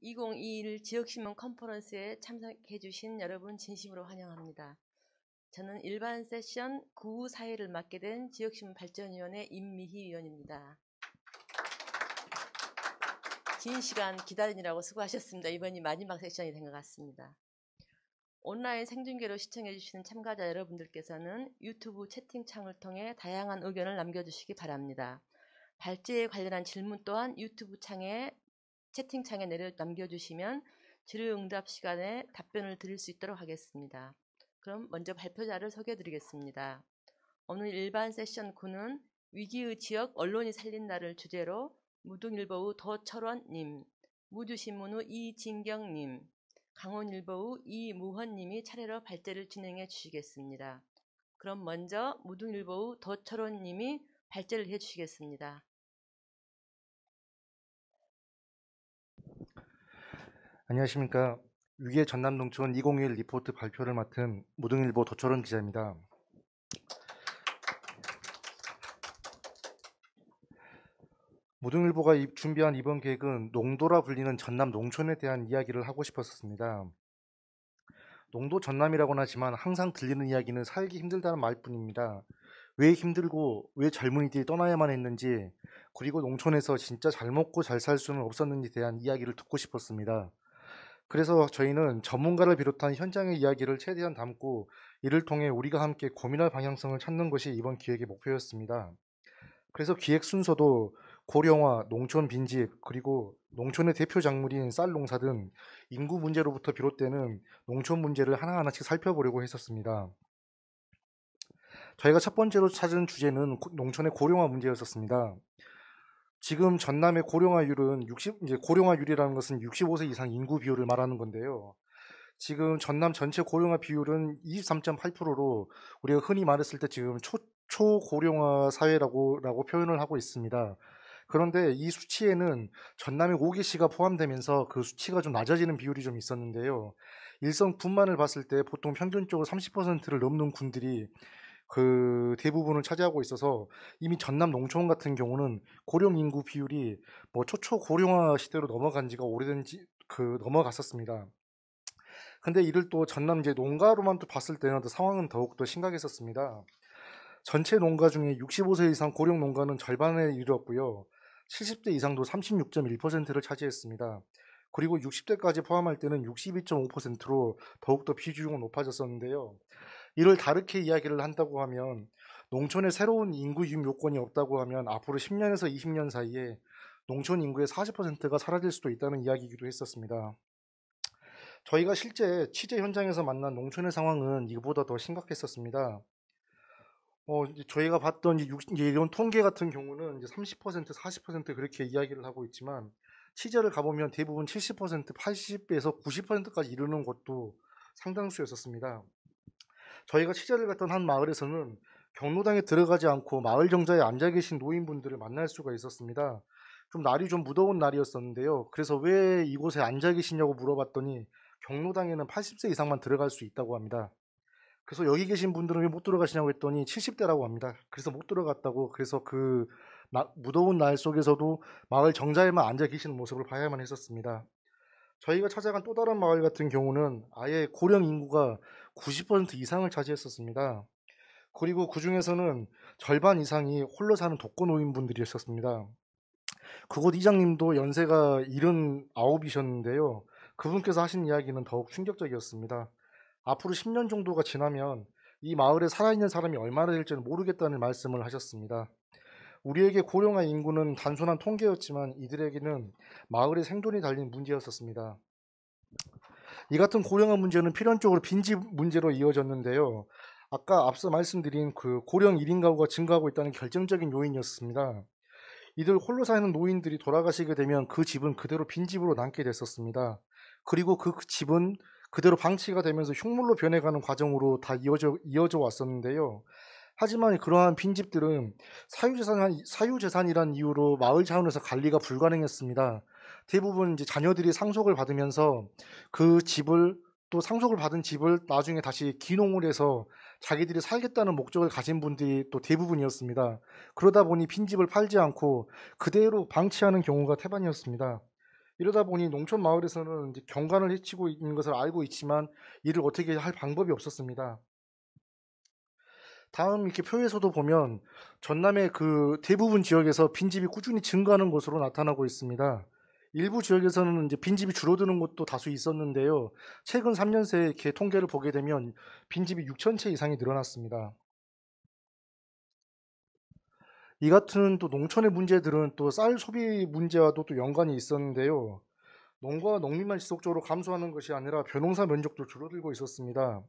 2021 지역신문 컨퍼런스에 참석해 주신 여러분 진심으로 환영합니다. 저는 일반 세션 구후 사회를 맡게 된 지역신문 발전위원회 임미희 위원입니다. 긴 시간 기다리느라고 수고하셨습니다. 이번이 마지막 세션이 된 것 같습니다. 온라인 생중계로 시청해 주시는 참가자 여러분들께서는 유튜브 채팅창을 통해 다양한 의견을 남겨주시기 바랍니다. 발제에 관련한 질문 또한 유튜브 채팅창에 남겨주시면 질의응답 시간에 답변을 드릴 수 있도록 하겠습니다. 그럼 먼저 발표자를 소개해 드리겠습니다. 오늘 일반 세션 9는 위기의 지역 언론이 살린다를 주제로 무등일보의 도철원님, 무주신문의 이진경님, 강원일보의 이무헌님이 차례로 발제를 진행해 주시겠습니다. 그럼 먼저 무등일보의 도철원님이 발제를 해 주시겠습니다. 안녕하십니까. 위기의 전남농촌 2021 리포트 발표를 맡은 무등일보 도철원 기자입니다. 무등일보가 준비한 이번 계획은 농도라 불리는 전남 농촌에 대한 이야기를 하고 싶었습니다. 농도 전남이라고는 하지만 항상 들리는 이야기는 살기 힘들다는 말뿐입니다. 왜 힘들고 왜 젊은이들이 떠나야만 했는지, 그리고 농촌에서 진짜 잘 먹고 잘 살 수는 없었는지에 대한 이야기를 듣고 싶었습니다. 그래서 저희는 전문가를 비롯한 현장의 이야기를 최대한 담고 이를 통해 우리가 함께 고민할 방향성을 찾는 것이 이번 기획의 목표였습니다. 그래서 기획 순서도 고령화, 농촌 빈집, 그리고 농촌의 대표 작물인 쌀 농사 등 인구 문제로부터 비롯되는 농촌 문제를 하나하나씩 살펴보려고 했었습니다. 저희가 첫 번째로 찾은 주제는 농촌의 고령화 문제였었습니다. 지금 전남의 고령화율은 고령화율이라는 것은 65세 이상 인구 비율을 말하는 건데요. 지금 전남 전체 고령화 비율은 23.8%로 우리가 흔히 말했을 때 지금 초고령화 사회라고 표현을 하고 있습니다. 그런데 이 수치에는 전남의 5개시가 포함되면서 그 수치가 좀 낮아지는 비율이 좀 있었는데요. 일선 군만을 봤을 때 보통 평균적으로 30%를 넘는 군들이 그 대부분을 차지하고 있어서 이미 전남 농촌 같은 경우는 고령 인구 비율이 초초 고령화 시대로 넘어간 지가 넘어갔었습니다. 근데 이를 또 전남 농가로만 또 봤을 때는 상황은 더욱더 심각했었습니다. 전체 농가 중에 65세 이상 고령 농가는 절반에 이르렀고요. 70대 이상도 36.1%를 차지했습니다. 그리고 60대까지 포함할 때는 62.5%로 더욱더 비중은 높아졌었는데요. 이를 다르게 이야기를 한다고 하면 농촌에 새로운 인구 유입 요건이 없다고 하면 앞으로 10년에서 20년 사이에 농촌 인구의 40%가 사라질 수도 있다는 이야기이기도 했었습니다. 저희가 실제 취재 현장에서 만난 농촌의 상황은 이보다 더 심각했었습니다. 저희가 봤던 이런 통계 같은 경우는 30%, 40% 그렇게 이야기를 하고 있지만 취재를 가보면 대부분 70%, 80에서 90%까지 이르는 곳도 상당수였었습니다. 저희가 취재를 갔던 한 마을에서는 경로당에 들어가지 않고 마을 정자에 앉아 계신 노인분들을 만날 수가 있었습니다. 날이 좀 무더운 날이었었는데요. 그래서 왜 이곳에 앉아 계시냐고 물어봤더니 경로당에는 80세 이상만 들어갈 수 있다고 합니다. 그래서 여기 계신 분들은 왜 못 들어가시냐고 했더니 70대라고 합니다. 그래서 못 들어갔다고. 그래서 그 무더운 날 속에서도 마을 정자에만 앉아 계시는 모습을 봐야만 했었습니다. 저희가 찾아간 또 다른 마을 같은 경우는 아예 고령 인구가 90% 이상을 차지했었습니다. 그리고 그 중에서는 절반 이상이 홀로 사는 독거노인분들이었습니다. 그곳 이장님도 연세가 79이셨는데요. 그분께서 하신 이야기는 더욱 충격적이었습니다. 앞으로 10년 정도가 지나면 이 마을에 살아있는 사람이 얼마나 될지는 모르겠다는 말씀을 하셨습니다. 우리에게 고령화 인구는 단순한 통계였지만 이들에게는 마을의 생존이 달린 문제였었습니다. 이 같은 고령화 문제는 필연적으로 빈집 문제로 이어졌는데요. 아까 앞서 말씀드린 그 고령 1인 가구가 증가하고 있다는 결정적인 요인이었습니다. 이들 홀로 사는 노인들이 돌아가시게 되면 그 집은 그대로 빈집으로 남게 됐었습니다. 그리고 그 집은 그대로 방치가 되면서 흉물로 변해가는 과정으로 다 이어져 왔었는데요. 하지만 그러한 빈집들은 사유재산이란 이유로 마을 차원에서 관리가 불가능했습니다. 대부분 자녀들이 상속을 받으면서 그 집을 또 상속을 받은 집을 나중에 다시 기농을 해서 자기들이 살겠다는 목적을 가진 분들이 또 대부분이었습니다. 그러다 보니 빈집을 팔지 않고 그대로 방치하는 경우가 태반이었습니다. 이러다 보니 농촌 마을에서는 이제 경관을 해치고 있는 것을 알고 있지만 이를 어떻게 할 방법이 없었습니다. 다음 이렇게 표에서도 보면 전남의 그 대부분 지역에서 빈집이 꾸준히 증가하는 것으로 나타나고 있습니다. 일부 지역에서는 이제 빈집이 줄어드는 곳도 다수 있었는데요. 최근 3년 새에 이렇게 통계를 보게 되면 빈집이 6천 채 이상이 늘어났습니다. 이 같은 또 농촌의 문제들은 또 쌀 소비 문제와도 또 연관이 있었는데요. 농가와 농민만 지속적으로 감소하는 것이 아니라 벼농사 면적도 줄어들고 있었습니다.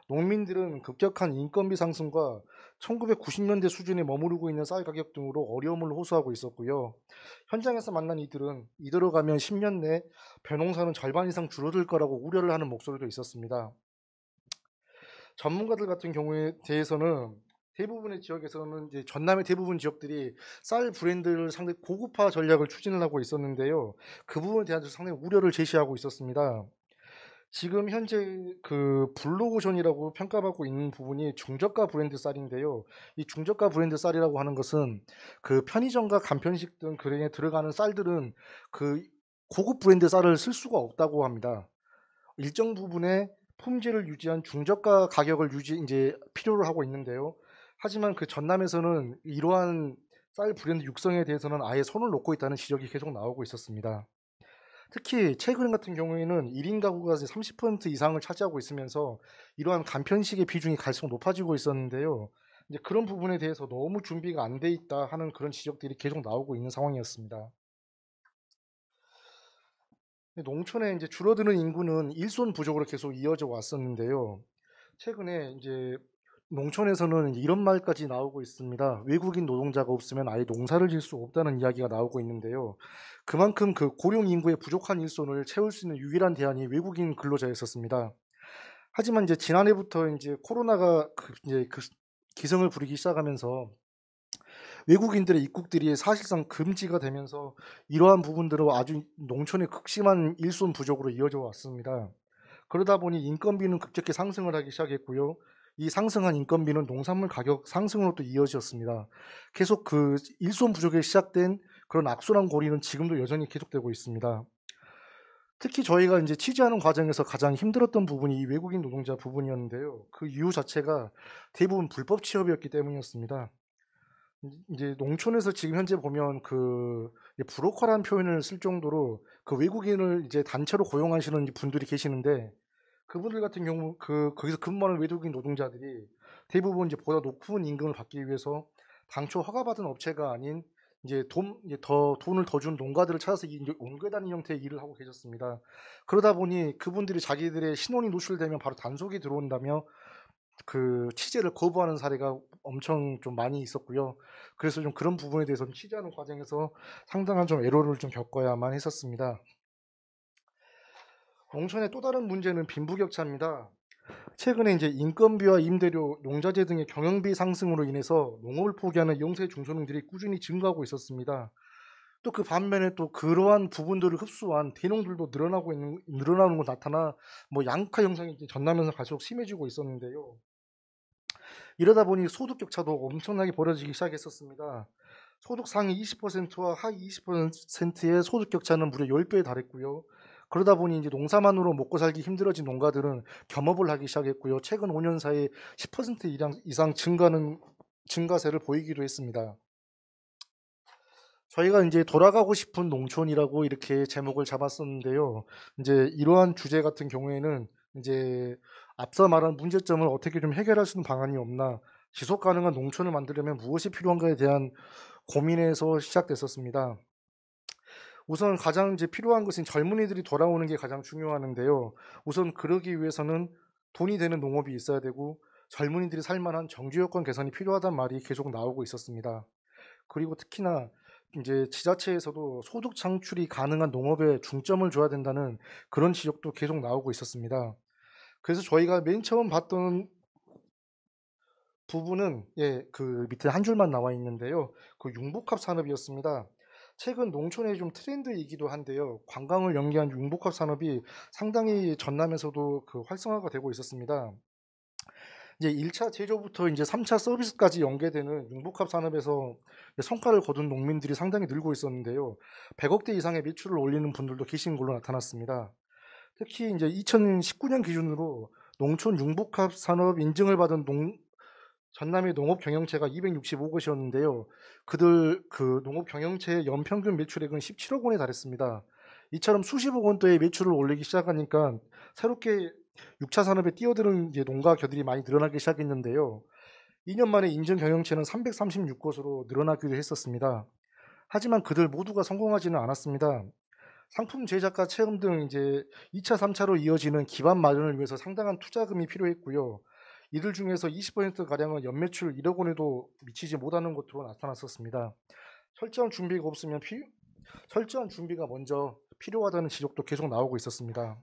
농민들은 급격한 인건비 상승과 1990년대 수준에 머무르고 있는 쌀 가격 등으로 어려움을 호소하고 있었고요. 현장에서 만난 이들은 이대로 가면 10년 내 벼농사는 절반 이상 줄어들 거라고 우려를 하는 목소리도 있었습니다. 전문가들 같은 경우에 대해서는 대부분의 지역에서는 이제 전남의 대부분 지역들이 쌀 브랜드를 상당히 고급화 전략을 추진을 하고 있었는데요. 그 부분에 대해서 상당히 우려를 제시하고 있었습니다. 지금 현재 그 블루오션이라고 평가받고 있는 부분이 중저가 브랜드 쌀인데요. 이 중저가 브랜드 쌀이라고 하는 것은 그 편의점과 간편식 등 그랭에 들어가는 쌀들은 그 고급 브랜드 쌀을 쓸 수가 없다고 합니다. 일정 부분의 품질을 유지한 중저가 가격을 이제 필요로 하고 있는데요. 하지만 그 전남에서는 이러한 쌀 브랜드 육성에 대해서는 아예 손을 놓고 있다는 지적이 계속 나오고 있었습니다. 특히 최근 같은 경우에는 1인 가구가 30% 이상을 차지하고 있으면서 이러한 간편식의 비중이 갈수록 높아지고 있었는데요. 이제 그런 부분에 대해서 너무 준비가 안 돼 있다 하는 그런 지적들이 계속 나오고 있는 상황이었습니다. 농촌에 이제 줄어드는 인구는 일손 부족으로 계속 이어져 왔었는데요. 최근에 이제 농촌에서는 이런 말까지 나오고 있습니다. 외국인 노동자가 없으면 아예 농사를 지을 수 없다는 이야기가 나오고 있는데요. 그만큼 그 고령 인구의 부족한 일손을 채울 수 있는 유일한 대안이 외국인 근로자였었습니다. 하지만 이제 지난해부터 이제 코로나가 이제 기승을 부리기 시작하면서 외국인들의 입국들이 사실상 금지가 되면서 이러한 부분들은 아주 농촌의 극심한 일손 부족으로 이어져 왔습니다. 그러다 보니 인건비는 급격히 상승을 하기 시작했고요. 이 상승한 인건비는 농산물 가격 상승으로 또 이어졌습니다. 계속 그 일손 부족에 시작된 그런 악순환 고리는 지금도 여전히 계속되고 있습니다. 특히 저희가 이제 취재하는 과정에서 가장 힘들었던 부분이 이 외국인 노동자 부분이었는데요. 그 이유 자체가 대부분 불법 취업이었기 때문이었습니다. 이제 농촌에서 지금 현재 보면 그 브로커라는 표현을 쓸 정도로 그 외국인을 이제 단체로 고용하시는 분들이 계시는데 그분들 같은 경우 거기서 근무하는 외국인 노동자들이 대부분 이제 보다 높은 임금을 받기 위해서 당초 허가받은 업체가 아닌 이제 더 돈을 더 준 농가들을 찾아서 이제 옮겨다니는 형태의 일을 하고 계셨습니다. 그러다 보니 그분들이 자기들의 신원이 노출되면 바로 단속이 들어온다며 그 취재를 거부하는 사례가 엄청 좀 많이 있었고요. 그래서 좀 그런 부분에 대해서 취재하는 과정에서 상당한 좀 애로를 좀 겪어야만 했었습니다. 농촌의 또 다른 문제는 빈부격차입니다. 최근에 이제 인건비와 임대료, 농자재 등의 경영비 상승으로 인해서 농업을 포기하는 영세 중소농들이 꾸준히 증가하고 있었습니다. 또 그 반면에 또 그러한 부분들을 흡수한 대농들도 늘어나는 거 나타나 뭐 양극화 현상이 전남에서 갈수록 심해지고 있었는데요. 이러다 보니 소득 격차도 엄청나게 벌어지기 시작했었습니다. 소득 상위 20%와 하위 20%의 소득 격차는 무려 10배에 달했고요. 그러다 보니 이제 농사만으로 먹고 살기 힘들어진 농가들은 겸업을 하기 시작했고요. 최근 5년 사이에 10% 이상 증가세를 보이기도 했습니다. 저희가 이제 돌아가고 싶은 농촌이라고 이렇게 제목을 잡았었는데요. 이제 이러한 주제 같은 경우에는 이제 앞서 말한 문제점을 어떻게 좀 해결할 수 있는 방안이 없나, 지속 가능한 농촌을 만들려면 무엇이 필요한가에 대한 고민에서 시작됐었습니다. 우선 가장 이제 필요한 것은 젊은이들이 돌아오는 게 가장 중요하는데요. 우선 그러기 위해서는 돈이 되는 농업이 있어야 되고 젊은이들이 살만한 정주 여건 개선이 필요하단 말이 계속 나오고 있었습니다. 그리고 특히나 이제 지자체에서도 소득 창출이 가능한 농업에 중점을 줘야 된다는 그런 지적도 계속 나오고 있었습니다. 그래서 저희가 맨 처음 봤던 부분은 그 밑에 한 줄만 나와 있는데요. 그 융복합 산업이었습니다. 최근 농촌의 좀 트렌드이기도 한데요. 관광을 연계한 융복합 산업이 상당히 전남에서도 그 활성화가 되고 있었습니다. 이제 1차 제조부터 이제 3차 서비스까지 연계되는 융복합 산업에서 성과를 거둔 농민들이 상당히 늘고 있었는데요. 100억대 이상의 매출을 올리는 분들도 계신 걸로 나타났습니다. 특히 이제 2019년 기준으로 농촌 융복합 산업 인증을 받은 전남의 농업 경영체가 265곳이었는데요. 그들 그 농업 경영체의 연평균 매출액은 17억 원에 달했습니다. 이처럼 수십억 원대의 매출을 올리기 시작하니까 새롭게 6차 산업에 뛰어드는 이제 농가 벼들이 많이 늘어나기 시작했는데요. 2년 만에 인증 경영체는 336곳으로 늘어나기도 했었습니다. 하지만 그들 모두가 성공하지는 않았습니다. 상품 제작과 체험 등 이제 2차, 3차로 이어지는 기반 마련을 위해서 상당한 투자금이 필요했고요. 이들 중에서 20%가량은 연매출 1억 원에도 미치지 못하는 것으로 나타났었습니다. 철저한 준비가 먼저 필요하다는 지적도 계속 나오고 있었습니다.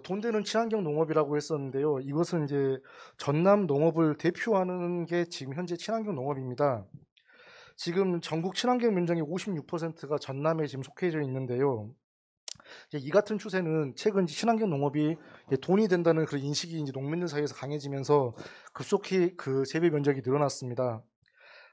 돈 되는 친환경 농업이라고 했었는데요. 이것은 이제 전남 농업을 대표하는 게 지금 현재 친환경 농업입니다. 지금 전국 친환경 면적의 56%가 전남에 지금 속해져 있는데요. 이 같은 추세는 최근 친환경 농업이 돈이 된다는 그런 인식이 이제 농민들 사이에서 강해지면서 급속히 그 재배 면적이 늘어났습니다.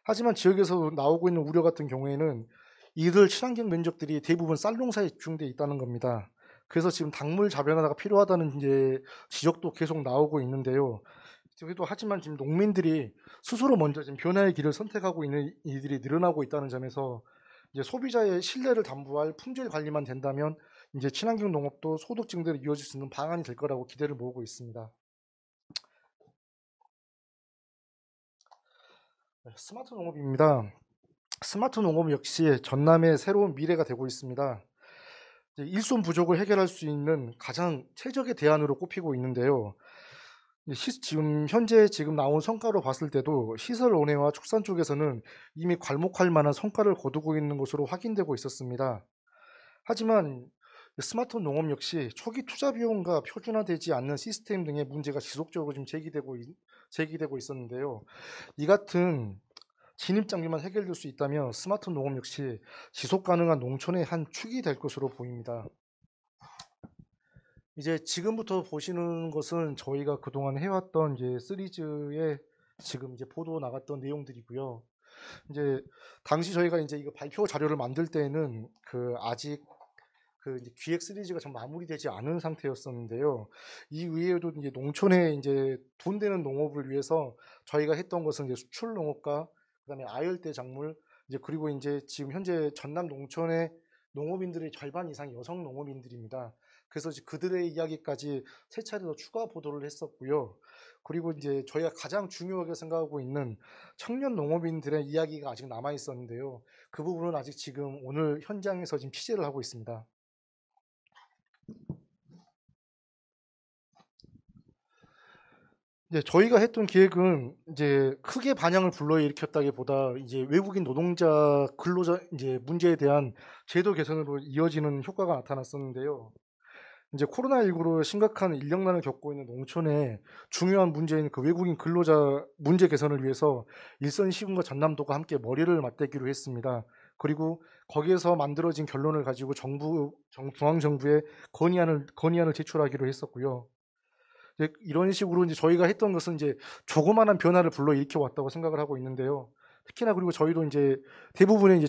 하지만 지역에서 나오고 있는 우려 같은 경우에는 이들 친환경 면적들이 대부분 쌀농사에 집중돼 있다는 겁니다. 그래서 지금 작물 자변화가 필요하다는 이제 지적도 계속 나오고 있는데요. 그래도 하지만 지금 농민들이 스스로 먼저 지금 변화의 길을 선택하고 있는 이들이 늘어나고 있다는 점에서 이제 소비자의 신뢰를 담보할 품질 관리만 된다면 이제 친환경 농업도 소득 증대로 이어질 수 있는 방안이 될 거라고 기대를 모으고 있습니다. 스마트 농업입니다. 스마트 농업 역시 전남의 새로운 미래가 되고 있습니다. 일손 부족을 해결할 수 있는 가장 최적의 대안으로 꼽히고 있는데요. 지금 나온 성과로 봤을 때도 시설 원해와 축산 쪽에서는 이미 괄목할 만한 성과를 거두고 있는 것으로 확인되고 있었습니다. 하지만 스마트 농업 역시 초기 투자 비용과 표준화되지 않는 시스템 등의 문제가 지속적으로 지금 제기되고 있었는데요. 이 같은 진입 장벽만 해결될 수 있다면 스마트 농업 역시 지속 가능한 농촌의 한 축이 될 것으로 보입니다. 이제 지금부터 보시는 것은 저희가 그동안 해왔던 이제 시리즈에 지금 이제 보도 나갔던 내용들이고요. 이제 당시 저희가 이제 이거 발표 자료를 만들 때는 아직 이제 기획 시리즈가 좀 마무리되지 않은 상태였었는데요. 이 외에도 이제 농촌에 이제 돈 되는 농업을 위해서 저희가 했던 것은 이제 수출 농업과 그다음에 아열대 작물 이제 그리고 이제 지금 현재 전남 농촌의 농업인들의 절반 이상이 여성 농업인들입니다. 그래서 이제 그들의 이야기까지 세 차례 더 추가 보도를 했었고요. 그리고 이제 저희가 가장 중요하게 생각하고 있는 청년 농업인들의 이야기가 아직 남아 있었는데요. 그 부분은 아직 지금 오늘 현장에서 지금 취재를 하고 있습니다. 이제 저희가 했던 기획은 이제 크게 반향을 불러일으켰다기보다 이제 외국인 노동자 근로자 이제 문제에 대한 제도 개선으로 이어지는 효과가 나타났었는데요. 이제 코로나19로 심각한 인력난을 겪고 있는 농촌의 중요한 문제인 그 외국인 근로자 문제 개선을 위해서 일선 시군과 전남도가 함께 머리를 맞대기로 했습니다. 그리고 거기에서 만들어진 결론을 가지고 중앙정부에 건의안을 제출하기로 했었고요. 이런 식으로 이제 저희가 했던 것은 이제 조그마한 변화를 불러일으켜 왔다고 생각을 하고 있는데요. 특히나 그리고 저희도 이제 대부분의 이제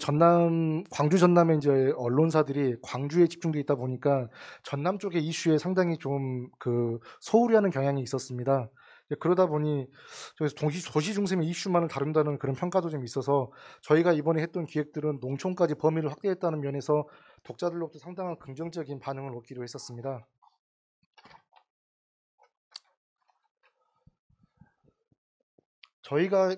광주 전남의 이제 언론사들이 광주에 집중돼 있다 보니까 전남 쪽의 이슈에 상당히 좀 소홀히 하는 경향이 있었습니다. 그러다 보니 도시 중심의 이슈만을 다룬다는 그런 평가도 좀 있어서 저희가 이번에 했던 기획들은 농촌까지 범위를 확대했다는 면에서 독자들로부터 상당한 긍정적인 반응을 얻기로 했었습니다. 저희가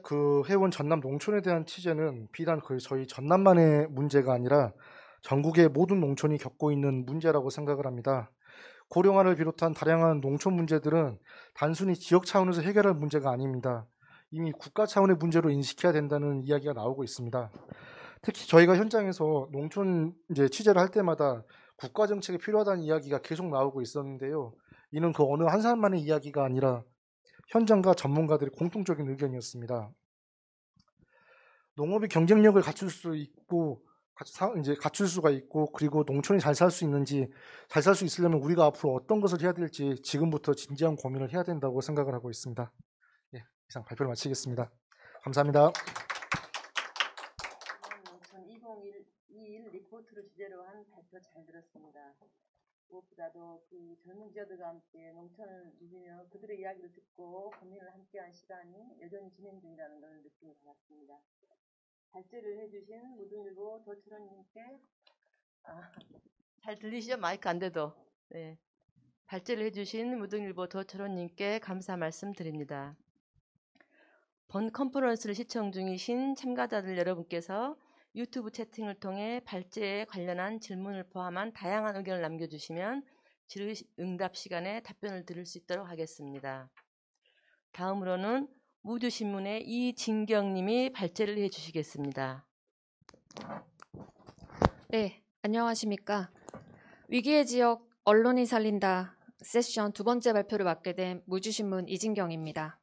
해온 전남 농촌에 대한 취재는 비단 저희 전남만의 문제가 아니라 전국의 모든 농촌이 겪고 있는 문제라고 생각을 합니다. 고령화를 비롯한 다양한 농촌 문제들은 단순히 지역 차원에서 해결할 문제가 아닙니다. 이미 국가 차원의 문제로 인식해야 된다는 이야기가 나오고 있습니다. 특히 저희가 현장에서 농촌 이제 취재를 할 때마다 국가 정책이 필요하다는 이야기가 계속 나오고 있었는데요. 이는 어느 한 사람만의 이야기가 아니라 현장과 전문가들의 공통적인 의견이었습니다. 농업이 경쟁력을 갖출 수 있고 이제 갖출 수가 있고, 그리고 농촌이 잘 살 수 있는지, 잘 살 수 있으려면 우리가 앞으로 어떤 것을 해야 될지 지금부터 진지한 고민을 해야 된다고 생각을 하고 있습니다. 예, 이상 발표를 마치겠습니다. 감사합니다. 농촌 2021 리포트를 주제로 한 발표 잘 들었습니다. 무엇보다도 그 젊은 지역들과 함께 농촌을 누비며 그들의 이야기를 듣고 고민을 함께한 시간이 여전히 진행 중이라는 것을 느낌을 받았습니다. 발제를 해주신 무등일보 도철원님께 잘 들리시죠? 마이크 안 돼도. 네. 발제를 해주신 무등일보 도철원님께 감사 말씀드립니다. 본 컨퍼런스를 시청 중이신 참가자들 여러분께서 유튜브 채팅을 통해 발제에 관련한 질문을 포함한 다양한 의견을 남겨주시면 질의응답 시간에 답변을 드릴 수 있도록 하겠습니다. 다음으로는 무주신문의 이진경님이 발제를 해주시겠습니다. 네, 안녕하십니까. 위기의 지역 언론이 살린다 세션 두 번째 발표를 맡게 된 무주신문 이진경입니다.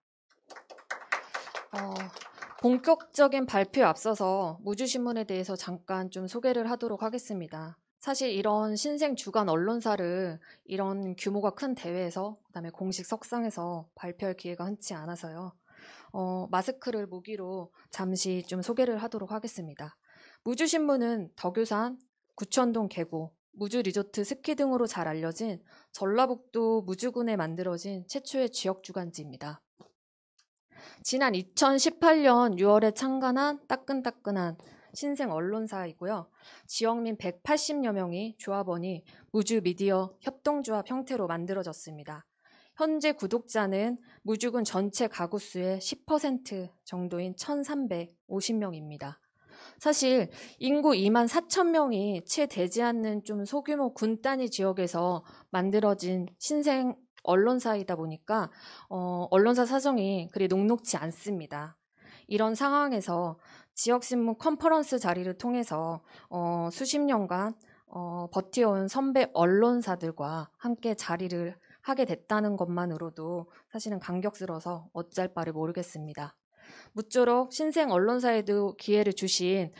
본격적인 발표에 앞서서 무주신문에 대해서 잠깐 좀 소개를 하도록 하겠습니다. 사실 이런 신생 주간 언론사를 이런 규모가 큰 대회에서 그다음에 공식 석상에서 발표할 기회가 흔치 않아서요. 마스크를 무기로 잠시 좀 소개를 하도록 하겠습니다. 무주신문은 덕유산, 구천동 계곡, 무주리조트 스키 등으로 잘 알려진 전라북도 무주군에 만들어진 최초의 지역 주간지입니다. 지난 2018년 6월에 창간한 따끈따끈한 신생 언론사이고요. 지역민 180여 명이 조합원이 무주미디어 협동조합 형태로 만들어졌습니다. 현재 구독자는 무주군 전체 가구 수의 10% 정도인 1,350명입니다. 사실 인구 2만 4천 명이 채 되지 않는 좀 소규모 군 단위 지역에서 만들어진 신생 언론사이다 보니까 언론사 사정이 그리 녹록지 않습니다. 이런 상황에서 지역신문 컨퍼런스 자리를 통해서 수십 년간 버티어온 선배 언론사들과 함께 자리를 하게 됐다는 것만으로도 사실은 감격스러워서 어쩔 바를 모르겠습니다. 무쪼록 신생 언론사에도 기회를 주신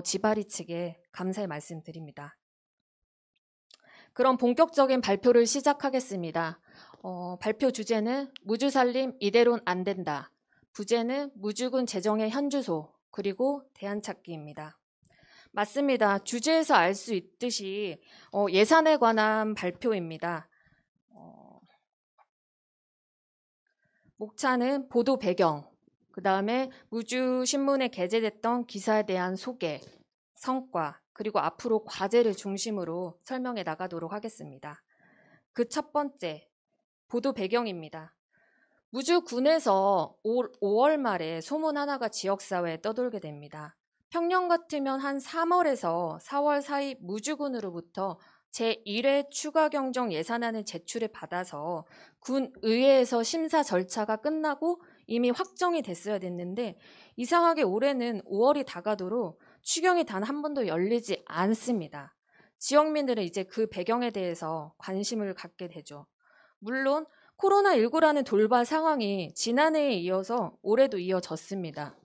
지바리 측에 감사의 말씀드립니다. 그럼 본격적인 발표를 시작하겠습니다. 발표 주제는 무주살림 이대로는 안 된다. 부제는 무주군 재정의 현주소 그리고 대안찾기입니다. 맞습니다. 주제에서 알 수 있듯이 예산에 관한 발표입니다. 목차는 보도 배경, 그 다음에 무주신문에 게재됐던 기사에 대한 소개, 성과, 그리고 앞으로 과제를 중심으로 설명해 나가도록 하겠습니다. 그 첫 번째, 보도 배경입니다. 무주군에서 5월 말에 소문 하나가 지역사회에 떠돌게 됩니다. 평년 같으면 한 3월에서 4월 사이 무주군으로부터 제1회 추가경정 예산안을 제출을 받아서 군 의회에서 심사 절차가 끝나고 이미 확정이 됐어야 됐는데 이상하게 올해는 5월이 다가도록 추경이 단 한 번도 열리지 않습니다. 지역민들은 이제 그 배경에 대해서 관심을 갖게 되죠. 물론 코로나19라는 돌발 상황이 지난해에 이어서 올해도 이어졌습니다.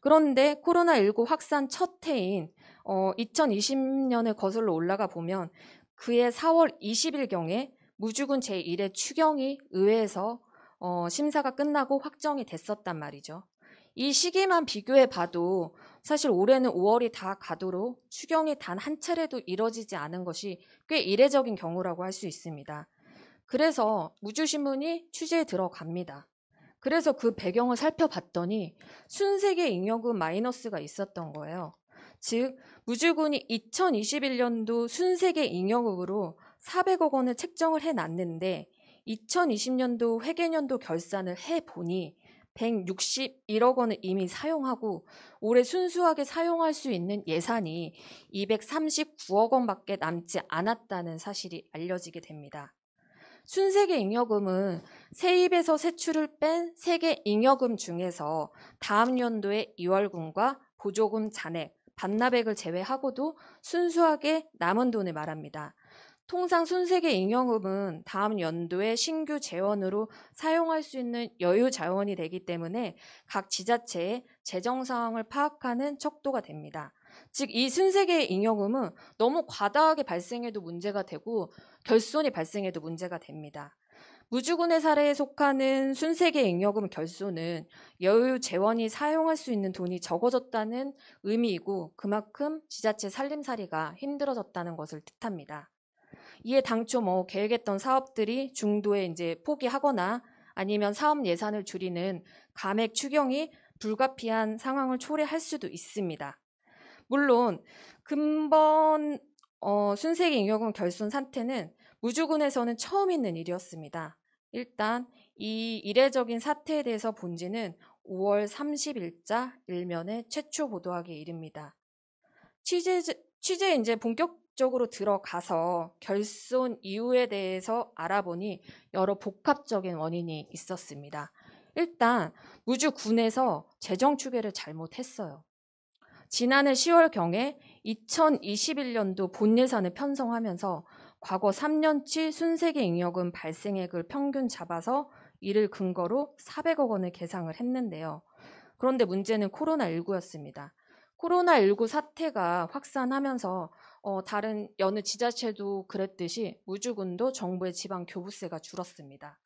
그런데 코로나19 확산 첫 해인 2020년을 거슬러 올라가 보면 그해 4월 20일경에 무주군 제1회 추경이 의회에서 심사가 끝나고 확정이 됐었단 말이죠. 이 시기만 비교해 봐도 사실 올해는 5월이 다 가도록 추경이 단 한 차례도 이뤄지지 않은 것이 꽤 이례적인 경우라고 할 수 있습니다. 그래서 무주신문이 취재에 들어갑니다. 그래서 그 배경을 살펴봤더니 순세계 잉여금 마이너스가 있었던 거예요. 즉 무주군이 2021년도 순세계 잉여금으로 400억 원을 책정을 해놨는데 2020년도 회계년도 결산을 해보니 161억 원을 이미 사용하고 올해 순수하게 사용할 수 있는 예산이 239억 원밖에 남지 않았다는 사실이 알려지게 됩니다. 순세계 잉여금은 세입에서 세출을 뺀 세계 잉여금 중에서 다음 연도에 이월금과 보조금 잔액, 반납액을 제외하고도 순수하게 남은 돈을 말합니다. 통상 순세계 잉여금은 다음 연도에 신규 재원으로 사용할 수 있는 여유 자원이 되기 때문에 각 지자체의 재정 상황을 파악하는 척도가 됩니다. 즉, 이 순세계 잉여금은 너무 과다하게 발생해도 문제가 되고 결손이 발생해도 문제가 됩니다. 무주군의 사례에 속하는 순세계 잉여금 결손은 여유 재원이 사용할 수 있는 돈이 적어졌다는 의미이고 그만큼 지자체 살림살이가 힘들어졌다는 것을 뜻합니다. 이에 당초 계획했던 사업들이 중도에 이제 포기하거나 아니면 사업 예산을 줄이는 감액 추경이 불가피한 상황을 초래할 수도 있습니다. 물론 근본 순세계 잉여금 결손 사태는 무주군에서는 처음 있는 일이었습니다. 일단 이 이례적인 사태에 대해서 본지는 5월 30일자 일면에 최초 보도하기에 이릅니다. 취재에 이제 본격적으로 들어가서 결손 이유에 대해서 알아보니 여러 복합적인 원인이 있었습니다. 일단 무주군에서 재정 추계를 잘못했어요. 지난해 10월경에 2021년도 본 예산을 편성하면서 과거 3년치 순세계 잉여금 발생액을 평균 잡아서 이를 근거로 400억 원을 계상을 했는데요. 그런데 문제는 코로나19였습니다. 코로나19 사태가 확산하면서 다른 여느 지자체도 그랬듯이 무주군도 정부의 지방 교부세가 줄었습니다.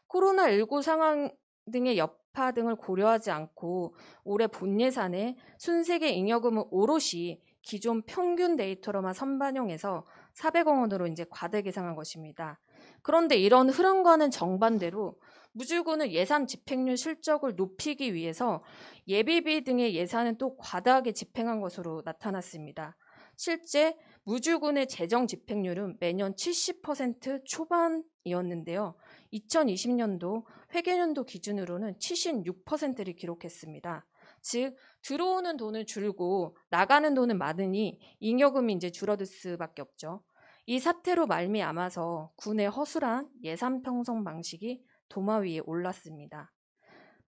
코로나19 상황 등의 여파 등을 고려하지 않고 올해 본 예산에 순세계 잉여금을 오롯이 기존 평균 데이터로만 선반영해서 400억 원으로 이제 과대 계상한 것입니다. 그런데 이런 흐름과는 정반대로 무주군은 예산 집행률 실적을 높이기 위해서 예비비 등의 예산은 또 과다하게 집행한 것으로 나타났습니다. 실제 무주군의 재정 집행률은 매년 70% 초반이었는데요. 2020년도 회계연도 기준으로는 76%를 기록했습니다. 즉 들어오는 돈은 줄고 나가는 돈은 많으니 잉여금이 이제 줄어들 수밖에 없죠. 이 사태로 말미암아서 군의 허술한 예산 편성 방식이 도마 위에 올랐습니다.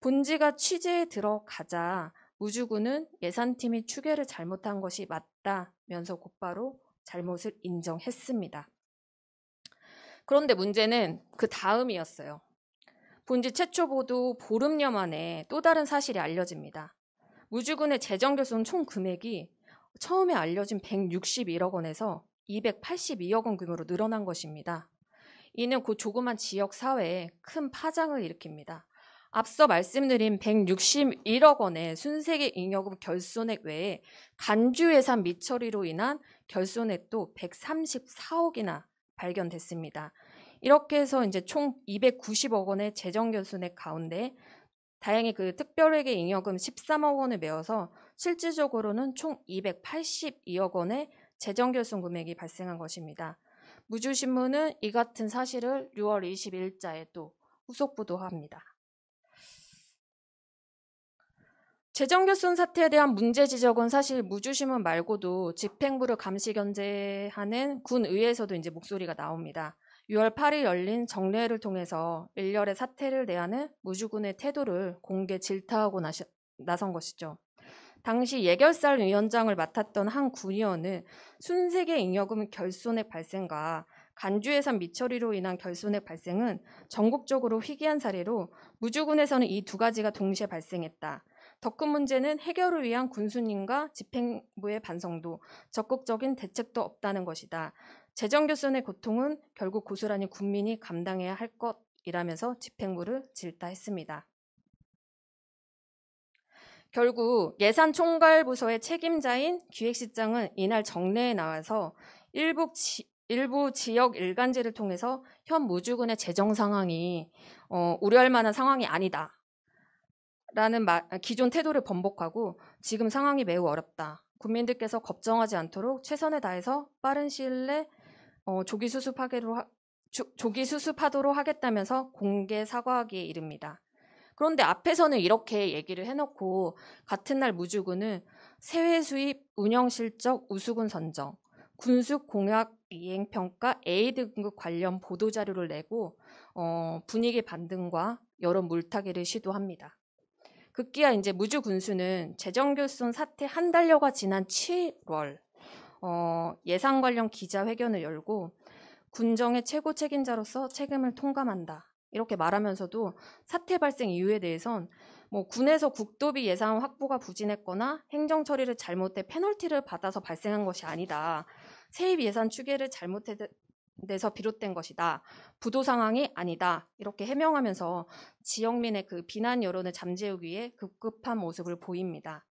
본지가 취재에 들어가자 무주군은 예산팀이 추계를 잘못한 것이 맞다면서 곧바로 잘못을 인정했습니다. 그런데 문제는 그 다음이었어요. 본지 최초 보도 보름여 만에 또 다른 사실이 알려집니다. 무주군의 재정결손 총 금액이 처음에 알려진 161억 원에서 282억 원 규모로 늘어난 것입니다. 이는 그 조그만 지역 사회에 큰 파장을 일으킵니다. 앞서 말씀드린 161억 원의 순세계 잉여금 결손액 외에 간주 예산 미처리로 인한 결손액도 134억이나 발견됐습니다. 이렇게 해서 이제 총 290억 원의 재정 결손액 가운데 다행히 그 특별회계 잉여금 13억 원을 메워서 실질적으로는 총 282억 원의 재정 결손 금액이 발생한 것입니다. 무주신문은 이 같은 사실을 6월 22일자에 또 후속 보도합니다. 재정결손 사태에 대한 문제 지적은 사실 무주신문 말고도 집행부를 감시 견제하는 군의회에서도 이제 목소리가 나옵니다. 6월 8일 열린 정례회를 통해서 일렬의 사태를 대하는 무주군의 태도를 공개 질타하고 나선 것이죠. 당시 예결살 위원장을 맡았던 한 군의원은 순세계 잉여금 결손액 발생과 간주 예산 미처리로 인한 결손액 발생은 전국적으로 희귀한 사례로 무주군에서는 이 두 가지가 동시에 발생했다. 더 큰 문제는 해결을 위한 군수님과 집행부의 반성도, 적극적인 대책도 없다는 것이다. 재정결손의 고통은 결국 고스란히 국민이 감당해야 할 것이라면서 집행부를 질타했습니다. 결국 예산총괄부서의 책임자인 기획실장은 이날 정례에 나와서 일부 지역 일간지를 통해서 현 무주군의 재정 상황이 우려할 만한 상황이 아니다. 라는 기존 태도를 번복하고 지금 상황이 매우 어렵다. 국민들께서 걱정하지 않도록 최선을 다해서 빠른 시일 내 조기 수습하도록 하겠다면서 공개 사과하기에 이릅니다. 그런데 앞에서는 이렇게 얘기를 해놓고 같은 날 무주군은 세회 수입, 운영 실적, 우수군 선정, 군수 공약 이행평가, A 등급 관련 보도자료를 내고 분위기 반등과 여론 물타기를 시도합니다. 급기야 이제 무주 군수는 재정결손 사태 한 달여가 지난 7월 예산 관련 기자회견을 열고 군정의 최고 책임자로서 책임을 통감한다. 이렇게 말하면서도 사태 발생 이유에 대해선 군에서 국도비 예산 확보가 부진했거나 행정 처리를 잘못해 페널티를 받아서 발생한 것이 아니다. 세입 예산 추계를 잘못해서 비롯된 것이다. 부도 상황이 아니다. 이렇게 해명하면서 지역민의 그 비난 여론을 잠재우기 위해 급급한 모습을 보입니다.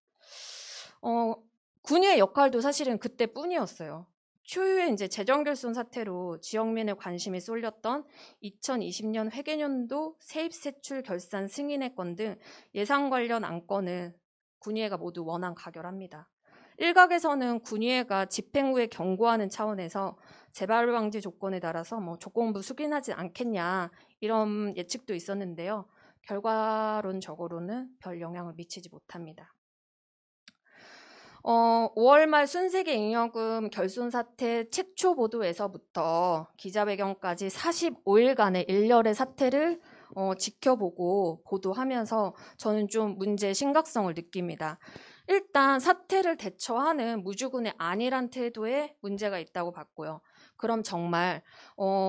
군의의 역할도 사실은 그때뿐이었어요. 초유의 이제 재정결손 사태로 지역민의 관심이 쏠렸던 2020년 회계년도 세입세출 결산 승인의 건 등 예산 관련 안건을 군의회가 모두 원안 가결합니다. 일각에서는 군의회가 집행 후에 경고하는 차원에서 재발 방지 조건에 따라서 조건부 수긴하지 않겠냐 이런 예측도 있었는데요. 결과론적으로는 별 영향을 미치지 못합니다. 5월 말 순세계 잉여금 결손 사태 최초 보도에서부터 기자회견까지 45일간의 일렬의 사태를 지켜보고 보도하면서 저는 좀 문제의 심각성을 느낍니다. 일단 사태를 대처하는 무주군의 안일한 태도에 문제가 있다고 봤고요. 그럼 정말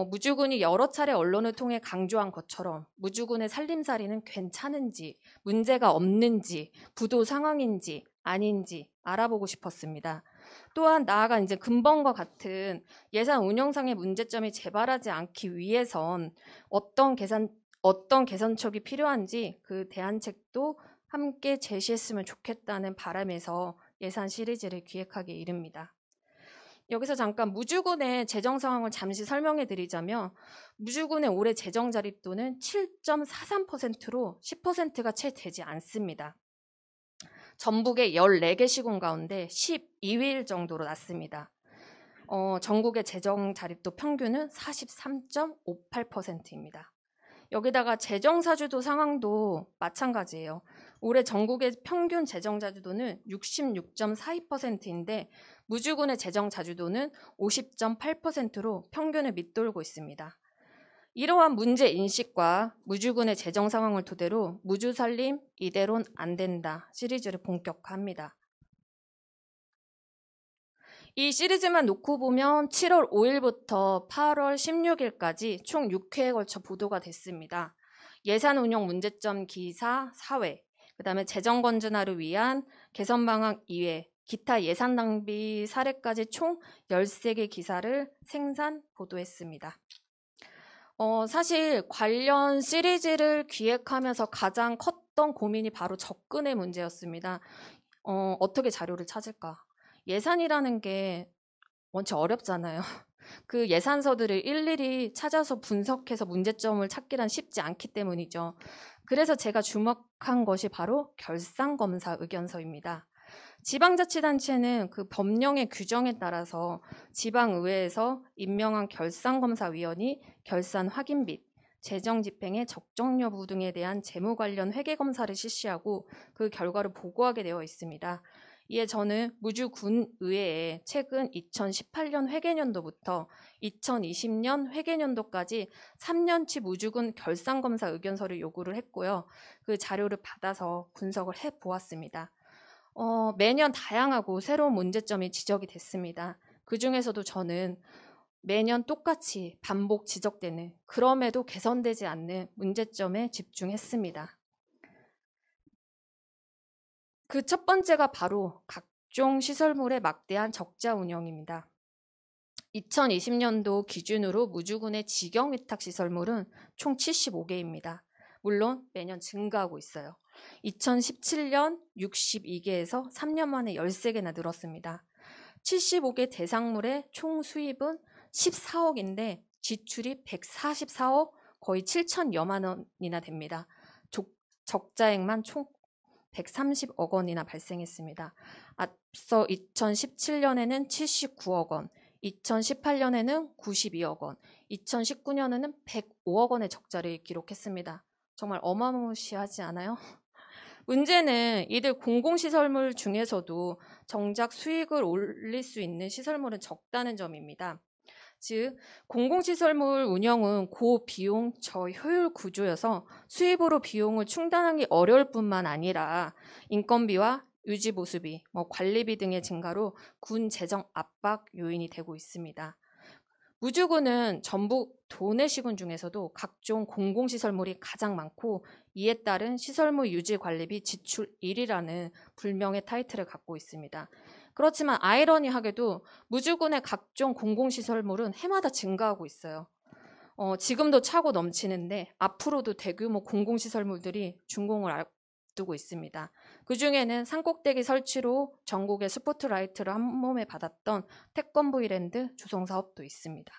무주군이 여러 차례 언론을 통해 강조한 것처럼 무주군의 살림살이는 괜찮은지, 문제가 없는지, 부도 상황인지 아닌지 알아보고 싶었습니다. 또한 나아가 이제 근본과 같은 예산 운영상의 문제점이 재발하지 않기 위해선 어떤 개선책이 필요한지 그 대안책도 함께 제시했으면 좋겠다는 바람에서 예산 시리즈를 기획하게 이릅니다. 여기서 잠깐 무주군의 재정 상황을 잠시 설명해 드리자면 무주군의 올해 재정 자립도는 7.43%로 10%가 채 되지 않습니다. 전북의 14개 시군 가운데 12위 정도로 낮습니다. 전국의 재정 자립도 평균은 43.58%입니다. 여기다가 재정 사주도 상황도 마찬가지예요. 올해 전국의 평균 재정 자주도는 66.42%인데 무주군의 재정 자주도는 50.8%로 평균을 밑돌고 있습니다. 이러한 문제 인식과 무주군의 재정 상황을 토대로 무주살림 이대로는 안 된다 시리즈를 본격화합니다. 이 시리즈만 놓고 보면 7월 5일부터 8월 16일까지 총 6회에 걸쳐 보도가 됐습니다. 예산 운영 문제점 기사 4회, 그 다음에 재정 건전화를 위한 개선 방안 2회, 기타 예산 낭비 사례까지 총 13개 기사를 생산 보도했습니다. 사실 관련 시리즈를 기획하면서 가장 컸던 고민이 바로 접근의 문제였습니다. 어떻게 자료를 찾을까? 예산이라는 게 원체 어렵잖아요. 그 예산서들을 일일이 찾아서 분석해서 문제점을 찾기란 쉽지 않기 때문이죠. 그래서 제가 주목한 것이 바로 결산검사 의견서입니다. 지방자치단체는 그 법령의 규정에 따라서 지방의회에서 임명한 결산검사위원이 결산 확인 및 재정 집행의 적정 여부 등에 대한 재무 관련 회계 검사를 실시하고 그 결과를 보고하게 되어 있습니다. 이에 저는 무주군의회에 최근 2018년 회계년도부터 2020년 회계년도까지 3년치 무주군 결산검사 의견서를 요구를 했고요. 그 자료를 받아서 분석을 해보았습니다. 매년 다양하고 새로운 문제점이 지적이 됐습니다. 그중에서도 저는 매년 똑같이 반복 지적되는 그럼에도 개선되지 않는 문제점에 집중했습니다. 그 첫 번째가 바로 각종 시설물의 막대한 적자 운영입니다. 2020년도 기준으로 무주군의 직영위탁 시설물은 총 75개입니다. 물론 매년 증가하고 있어요. 2017년 62개에서 3년 만에 13개나 늘었습니다. 75개 대상물의 총 수입은 14억인데 지출이 144억 거의 7천여만 원이나 됩니다. 적자액만 총 130억 원이나 발생했습니다. 앞서 2017년에는 79억 원, 2018년에는 92억 원, 2019년에는 105억 원의 적자를 기록했습니다. 정말 어마무시하지 않아요? 문제는 이들 공공시설물 중에서도 정작 수익을 올릴 수 있는 시설물은 적다는 점입니다. 즉 공공시설물 운영은 고비용 저효율 구조여서 수입으로 비용을 충당하기 어려울 뿐만 아니라 인건비와 유지보수비, 관리비 등의 증가로 군 재정 압박 요인이 되고 있습니다. 무주군은 전북 도내시군 중에서도 각종 공공시설물이 가장 많고 이에 따른 시설물 유지 관리비 지출 1위라는 불명의 타이틀을 갖고 있습니다. 그렇지만 아이러니하게도 무주군의 각종 공공시설물은 해마다 증가하고 있어요. 지금도 차고 넘치는데 앞으로도 대규모 공공시설물들이 준공을 앞두고 있습니다. 그중에는 산꼭대기 설치로 전국의 스포트라이트를 한 몸에 받았던 태권브이랜드 조성 사업도 있습니다.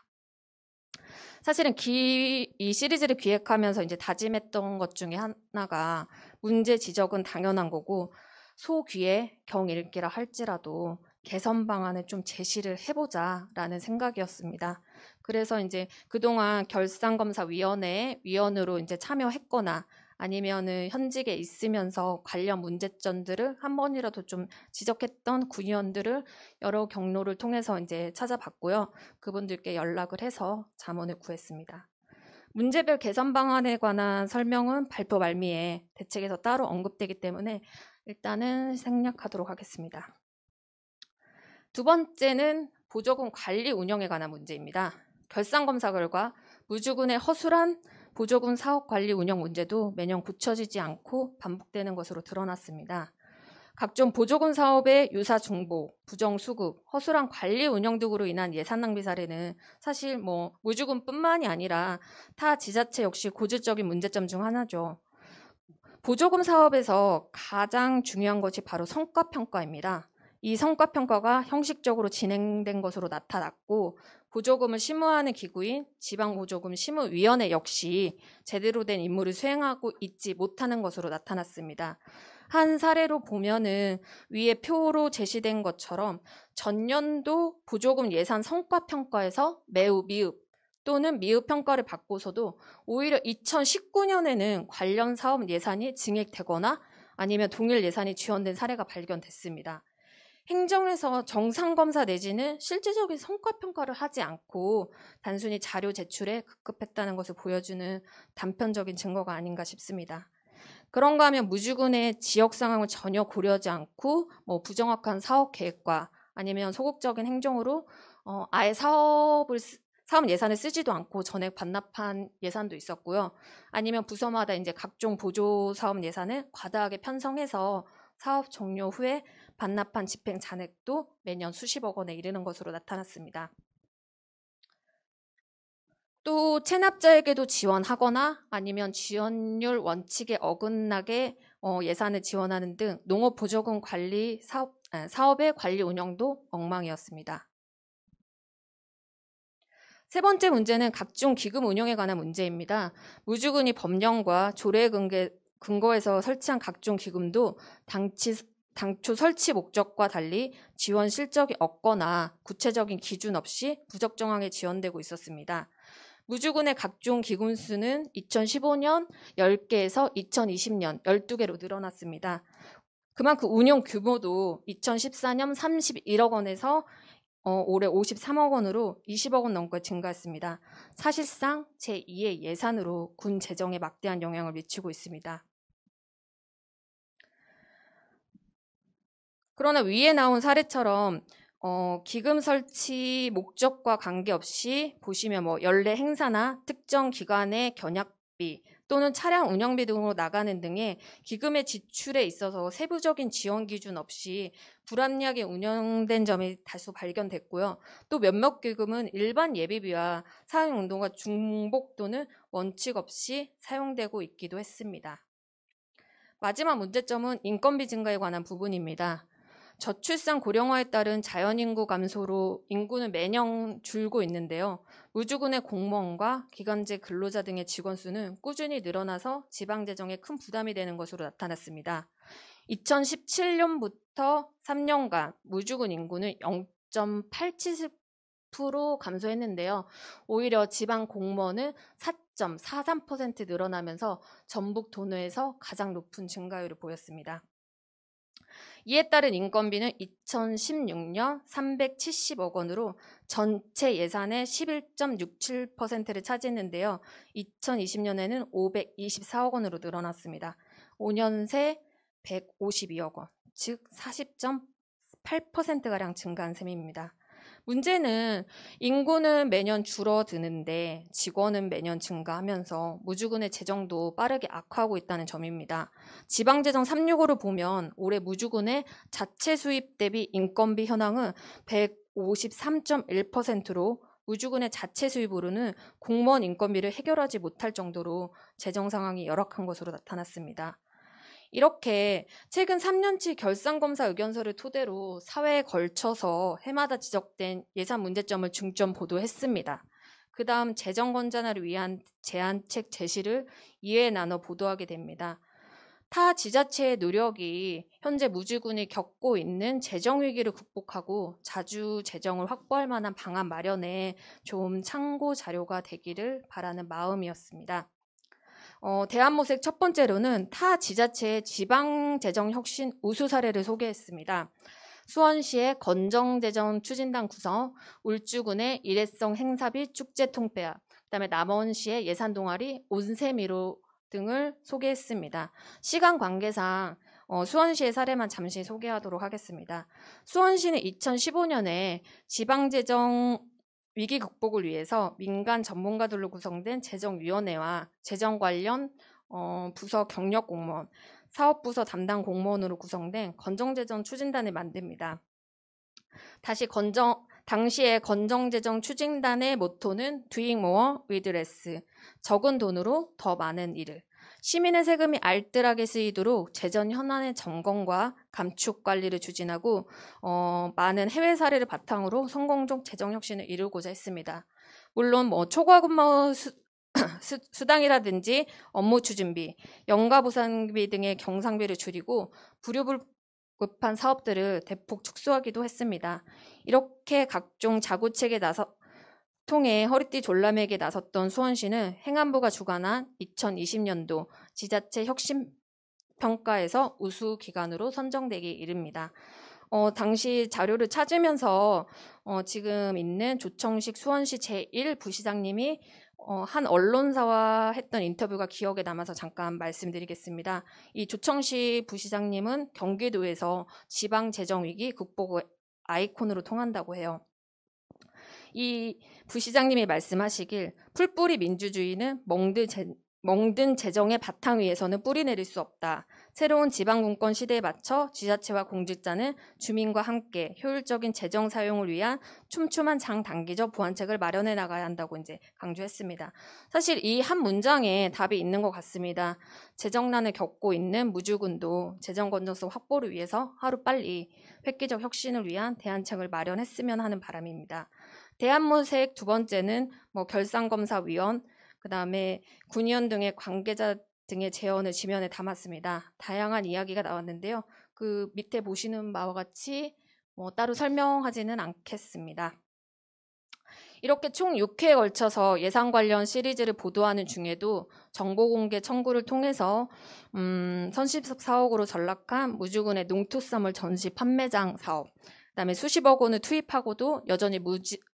사실은 이 시리즈를 기획하면서 이제 다짐했던 것 중에 하나가 문제 지적은 당연한 거고 소귀에 경읽기라 할지라도 개선 방안을 좀 제시를 해보자라는 생각이었습니다. 그래서 이제 그동안 결산검사위원회의 위원으로 이제 참여했거나 아니면은 현직에 있으면서 관련 문제점들을 한 번이라도 좀 지적했던 군의원들을 여러 경로를 통해서 이제 찾아봤고요. 그분들께 연락을 해서 자문을 구했습니다. 문제별 개선 방안에 관한 설명은 발표 말미에 대책에서 따로 언급되기 때문에 일단은 생략하도록 하겠습니다. 두 번째는 보조금 관리 운영에 관한 문제입니다. 결산검사 결과 무주군의 허술한 보조금 사업 관리 운영 문제도 매년 고쳐지지 않고 반복되는 것으로 드러났습니다. 각종 보조금 사업의 유사 중복, 부정수급, 허술한 관리 운영 등으로 인한 예산 낭비 사례는 사실 무주군뿐만이 아니라 타 지자체 역시 고질적인 문제점 중 하나죠. 보조금 사업에서 가장 중요한 것이 바로 성과평가입니다. 이 성과평가가 형식적으로 진행된 것으로 나타났고 보조금을 심의하는 기구인 지방보조금심의위원회 역시 제대로 된 임무를 수행하고 있지 못하는 것으로 나타났습니다. 한 사례로 보면은 위에 표로 제시된 것처럼 전년도 보조금 예산 성과평가에서 매우 미흡 또는 미흡 평가를 받고서도 오히려 2019년에는 관련 사업 예산이 증액되거나 아니면 동일 예산이 지원된 사례가 발견됐습니다. 행정에서 정상검사 내지는 실질적인 성과평가를 하지 않고 단순히 자료 제출에 급급했다는 것을 보여주는 단편적인 증거가 아닌가 싶습니다. 그런가 하면 무주군의 지역 상황을 전혀 고려하지 않고 부정확한 사업 계획과 아니면 소극적인 행정으로 아예 사업 예산을 쓰지도 않고 전액 반납한 예산도 있었고요. 아니면 부서마다 이제 각종 보조 사업 예산을 과다하게 편성해서 사업 종료 후에 반납한 집행 잔액도 매년 수십억 원에 이르는 것으로 나타났습니다. 또 체납자에게도 지원하거나 아니면 지원율 원칙에 어긋나게 예산을 지원하는 등 농업보조금 관리 사업의 관리 운영도 엉망이었습니다. 세 번째 문제는 각종 기금 운영에 관한 문제입니다. 무주군이 법령과 조례에 근거해서 설치한 각종 기금도 당초 설치 목적과 달리 지원 실적이 없거나 구체적인 기준 없이 부적정하게 지원되고 있었습니다. 무주군의 각종 기금 수는 2015년 10개에서 2020년 12개로 늘어났습니다. 그만큼 운용 규모도 2014년 31억 원에서 올해 53억 원으로 20억 원 넘게 증가했습니다. 사실상 제2의 예산으로 군 재정에 막대한 영향을 미치고 있습니다. 그러나 위에 나온 사례처럼 기금 설치 목적과 관계없이 보시면 연례 행사나 특정 기관의 견약비 또는 차량 운영비 등으로 나가는 등의 기금의 지출에 있어서 세부적인 지원 기준 없이 불합리하게 운영된 점이 다수 발견됐고요. 또 몇몇 기금은 일반 예비비와 사용 용도가 중복 또는 원칙 없이 사용되고 있기도 했습니다. 마지막 문제점은 인건비 증가에 관한 부분입니다. 저출산 고령화에 따른 자연인구 감소로 인구는 매년 줄고 있는데요. 무주군의 공무원과 기간제 근로자 등의 직원 수는 꾸준히 늘어나서 지방재정에 큰 부담이 되는 것으로 나타났습니다. 2017년부터 3년간 무주군 인구는 0.87% 감소했는데요. 오히려 지방 공무원은 4.43% 늘어나면서 전북 도내에서 가장 높은 증가율을 보였습니다. 이에 따른 인건비는 2016년 370억 원으로 전체 예산의 11.67%를 차지했는데요. 2020년에는 524억 원으로 늘어났습니다. 5년 새 152억 원, 즉 40.8%가량 증가한 셈입니다. 문제는 인구는 매년 줄어드는데 직원은 매년 증가하면서 무주군의 재정도 빠르게 악화하고 있다는 점입니다. 지방재정 365를 보면 올해 무주군의 자체 수입 대비 인건비 현황은 153.1%로 무주군의 자체 수입으로는 공무원 인건비를 해결하지 못할 정도로 재정 상황이 열악한 것으로 나타났습니다. 이렇게 최근 3년치 결산검사 의견서를 토대로 사회에 걸쳐서 해마다 지적된 예산 문제점을 중점 보도했습니다. 그 다음 재정 건전화를 위한 제안책 제시를 2회에 나눠 보도하게 됩니다. 타 지자체의 노력이 현재 무주군이 겪고 있는 재정 위기를 극복하고 자주 재정을 확보할 만한 방안 마련에 좋은 참고 자료가 되기를 바라는 마음이었습니다. 대한모색 첫 번째로는 타 지자체의 지방재정 혁신 우수 사례를 소개했습니다. 수원시의 건정재정 추진단 구성, 울주군의 일회성 행사비 축제 통폐합, 그다음에 남원시의 예산 동아리 온세미로 등을 소개했습니다. 시간 관계상 수원시의 사례만 잠시 소개하도록 하겠습니다. 수원시는 2015년에 지방재정 위기 극복을 위해서 민간 전문가들로 구성된 재정위원회와 재정 관련 부서 경력 공무원, 사업부서 담당 공무원으로 구성된 건정재정 추진단을 만듭니다. 당시의 건정재정 추진단의 모토는 Doing more with less, 적은 돈으로 더 많은 일을, 시민의 세금이 알뜰하게 쓰이도록 재정 현안의 점검과 감축 관리를 추진하고 많은 해외 사례를 바탕으로 성공적 재정 혁신을 이루고자 했습니다. 물론 초과 근무 수당이라든지 업무 추진비, 연가 보상비 등의 경상비를 줄이고 불효불급한 사업들을 대폭 축소하기도 했습니다. 이렇게 각종 자구책에 통해 허리띠 졸라매기에 나섰던 수원시는 행안부가 주관한 2020년도 지자체 혁신평가에서 우수 기관으로 선정되기 이릅니다. 당시 자료를 찾으면서 지금 있는 조청식 수원시 제1부시장님이 한 언론사와 했던 인터뷰가 기억에 남아서 잠깐 말씀드리겠습니다. 이 조청식 부시장님은 경기도에서 지방재정위기 극복 아이콘으로 통한다고 해요. 이 부시장님이 말씀하시길 풀뿌리 민주주의는 멍든 재정의 바탕 위에서는 뿌리 내릴 수 없다. 새로운 지방분권 시대에 맞춰 지자체와 공직자는 주민과 함께 효율적인 재정 사용을 위한 촘촘한 장단기적 보완책을 마련해 나가야 한다고 이제 강조했습니다. 사실 이 한 문장에 답이 있는 것 같습니다. 재정난을 겪고 있는 무주군도 재정 건전성 확보를 위해서 하루빨리 획기적 혁신을 위한 대안책을 마련했으면 하는 바람입니다. 대한모색 두 번째는 결산검사위원, 그 다음에 군의원 등의 관계자 등의 제언을 지면에 담았습니다. 다양한 이야기가 나왔는데요. 그 밑에 보시는 바와 같이 따로 설명하지는 않겠습니다. 이렇게 총 6회에 걸쳐서 예산 관련 시리즈를 보도하는 중에도 정보공개 청구를 통해서 선시섭 사옥으로 전락한 무주군의 농토사물 전시 판매장 사업, 그다음에 수십억 원을 투입하고도 여전히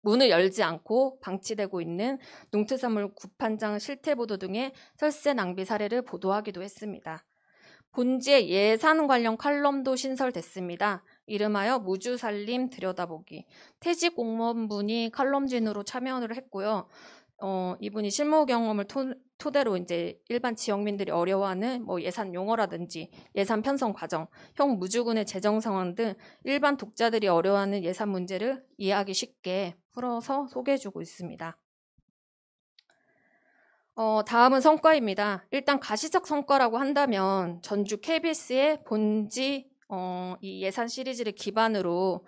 문을 열지 않고 방치되고 있는 농특산물 구판장 실태보도 등의 설세 낭비 사례를 보도하기도 했습니다. 본지에 예산 관련 칼럼도 신설됐습니다. 이름하여 무주살림 들여다보기. 퇴직 공무원분이 칼럼진으로 참여를 했고요. 이분이 실무 경험을 토대로 이제 일반 지역민들이 어려워하는 예산 용어라든지 예산 편성 과정, 형 무주군의 재정 상황 등 일반 독자들이 어려워하는 예산 문제를 이해하기 쉽게 풀어서 소개해주고 있습니다. 다음은 성과입니다. 일단 가시적 성과라고 한다면 전주 KBS의 본지 이 예산 시리즈를 기반으로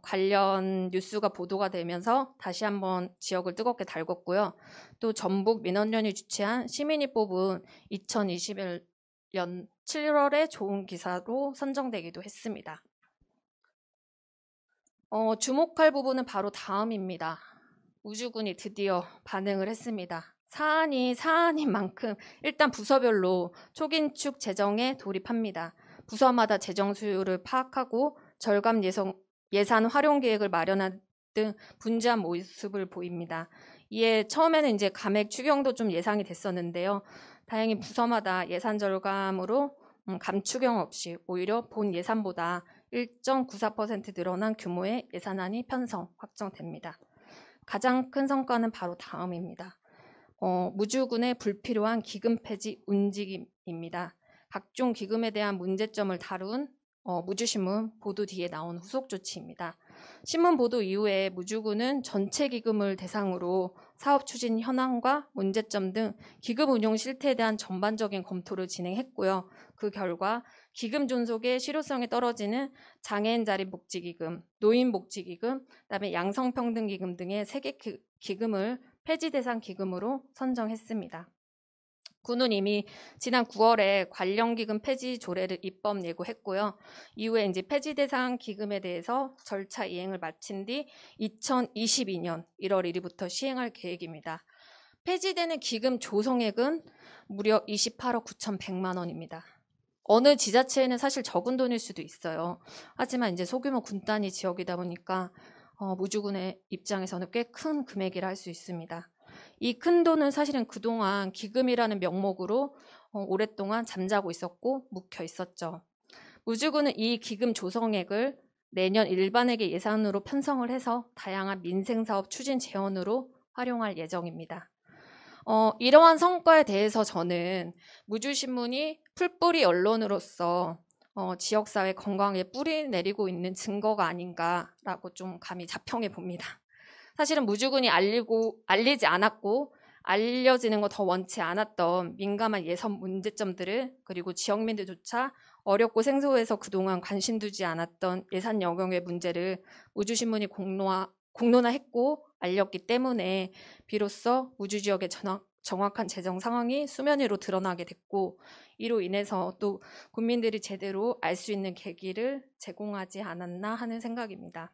관련 뉴스가 보도가 되면서 다시 한번 지역을 뜨겁게 달궜고요. 또 전북 민원연이 주최한 시민이 뽑은 2021년 7월의 좋은 기사로 선정되기도 했습니다. 주목할 부분은 바로 다음입니다. 무주군이 드디어 반응을 했습니다. 사안인 만큼 일단 부서별로 초긴축 재정에 돌입합니다. 부서마다 재정 수요를 파악하고 절감 예산 활용 계획을 마련한 등 분주한 모습을 보입니다. 이에 처음에는 이제 감액 추경도 좀 예상이 됐었는데요. 다행히 부서마다 예산 절감으로 감추경 없이 오히려 본 예산보다 1.94% 늘어난 규모의 예산안이 편성, 확정됩니다. 가장 큰 성과는 바로 다음입니다. 무주군의 불필요한 기금 폐지 움직임입니다. 각종 기금에 대한 문제점을 다룬 무주신문 보도 뒤에 나온 후속 조치입니다. 신문 보도 이후에 무주군은 전체 기금을 대상으로 사업 추진 현황과 문제점 등 기금 운용 실태에 대한 전반적인 검토를 진행했고요. 그 결과 기금 존속의 실효성이 떨어지는 장애인 자립복지기금, 노인복지기금, 그다음에 양성평등기금 등의 3개 기금을 폐지 대상 기금으로 선정했습니다. 군은 이미 지난 9월에 관련 기금 폐지 조례를 입법 예고했고요. 이후에 이제 폐지 대상 기금에 대해서 절차 이행을 마친 뒤 2022년 1월 1일부터 시행할 계획입니다. 폐지되는 기금 조성액은 무려 28억 9,100만 원입니다. 어느 지자체에는 사실 적은 돈일 수도 있어요. 하지만 이제 소규모 군단위 지역이다 보니까 무주군의 입장에서는 꽤 큰 금액이라 할 수 있습니다. 이 큰 돈은 사실은 그동안 기금이라는 명목으로 오랫동안 잠자고 있었고 묵혀 있었죠. 무주군은 이 기금 조성액을 내년 일반회계 예산으로 편성을 해서 다양한 민생사업 추진 재원으로 활용할 예정입니다. 이러한 성과에 대해서 저는 무주신문이 풀뿌리 언론으로서 지역사회 건강에 뿌리 내리고 있는 증거가 아닌가라고 좀 감히 자평해 봅니다. 사실은 무주군이 알리지 않았고 알려지는 거 더 원치 않았던 민감한 예산 문제점들을, 그리고 지역민들조차 어렵고 생소해서 그동안 관심 두지 않았던 예산 영역의 문제를 무주신문이 공론화했고 알렸기 때문에 비로소 무주지역의 정확한 재정 상황이 수면 위로 드러나게 됐고, 이로 인해서 또 국민들이 제대로 알 수 있는 계기를 제공하지 않았나 하는 생각입니다.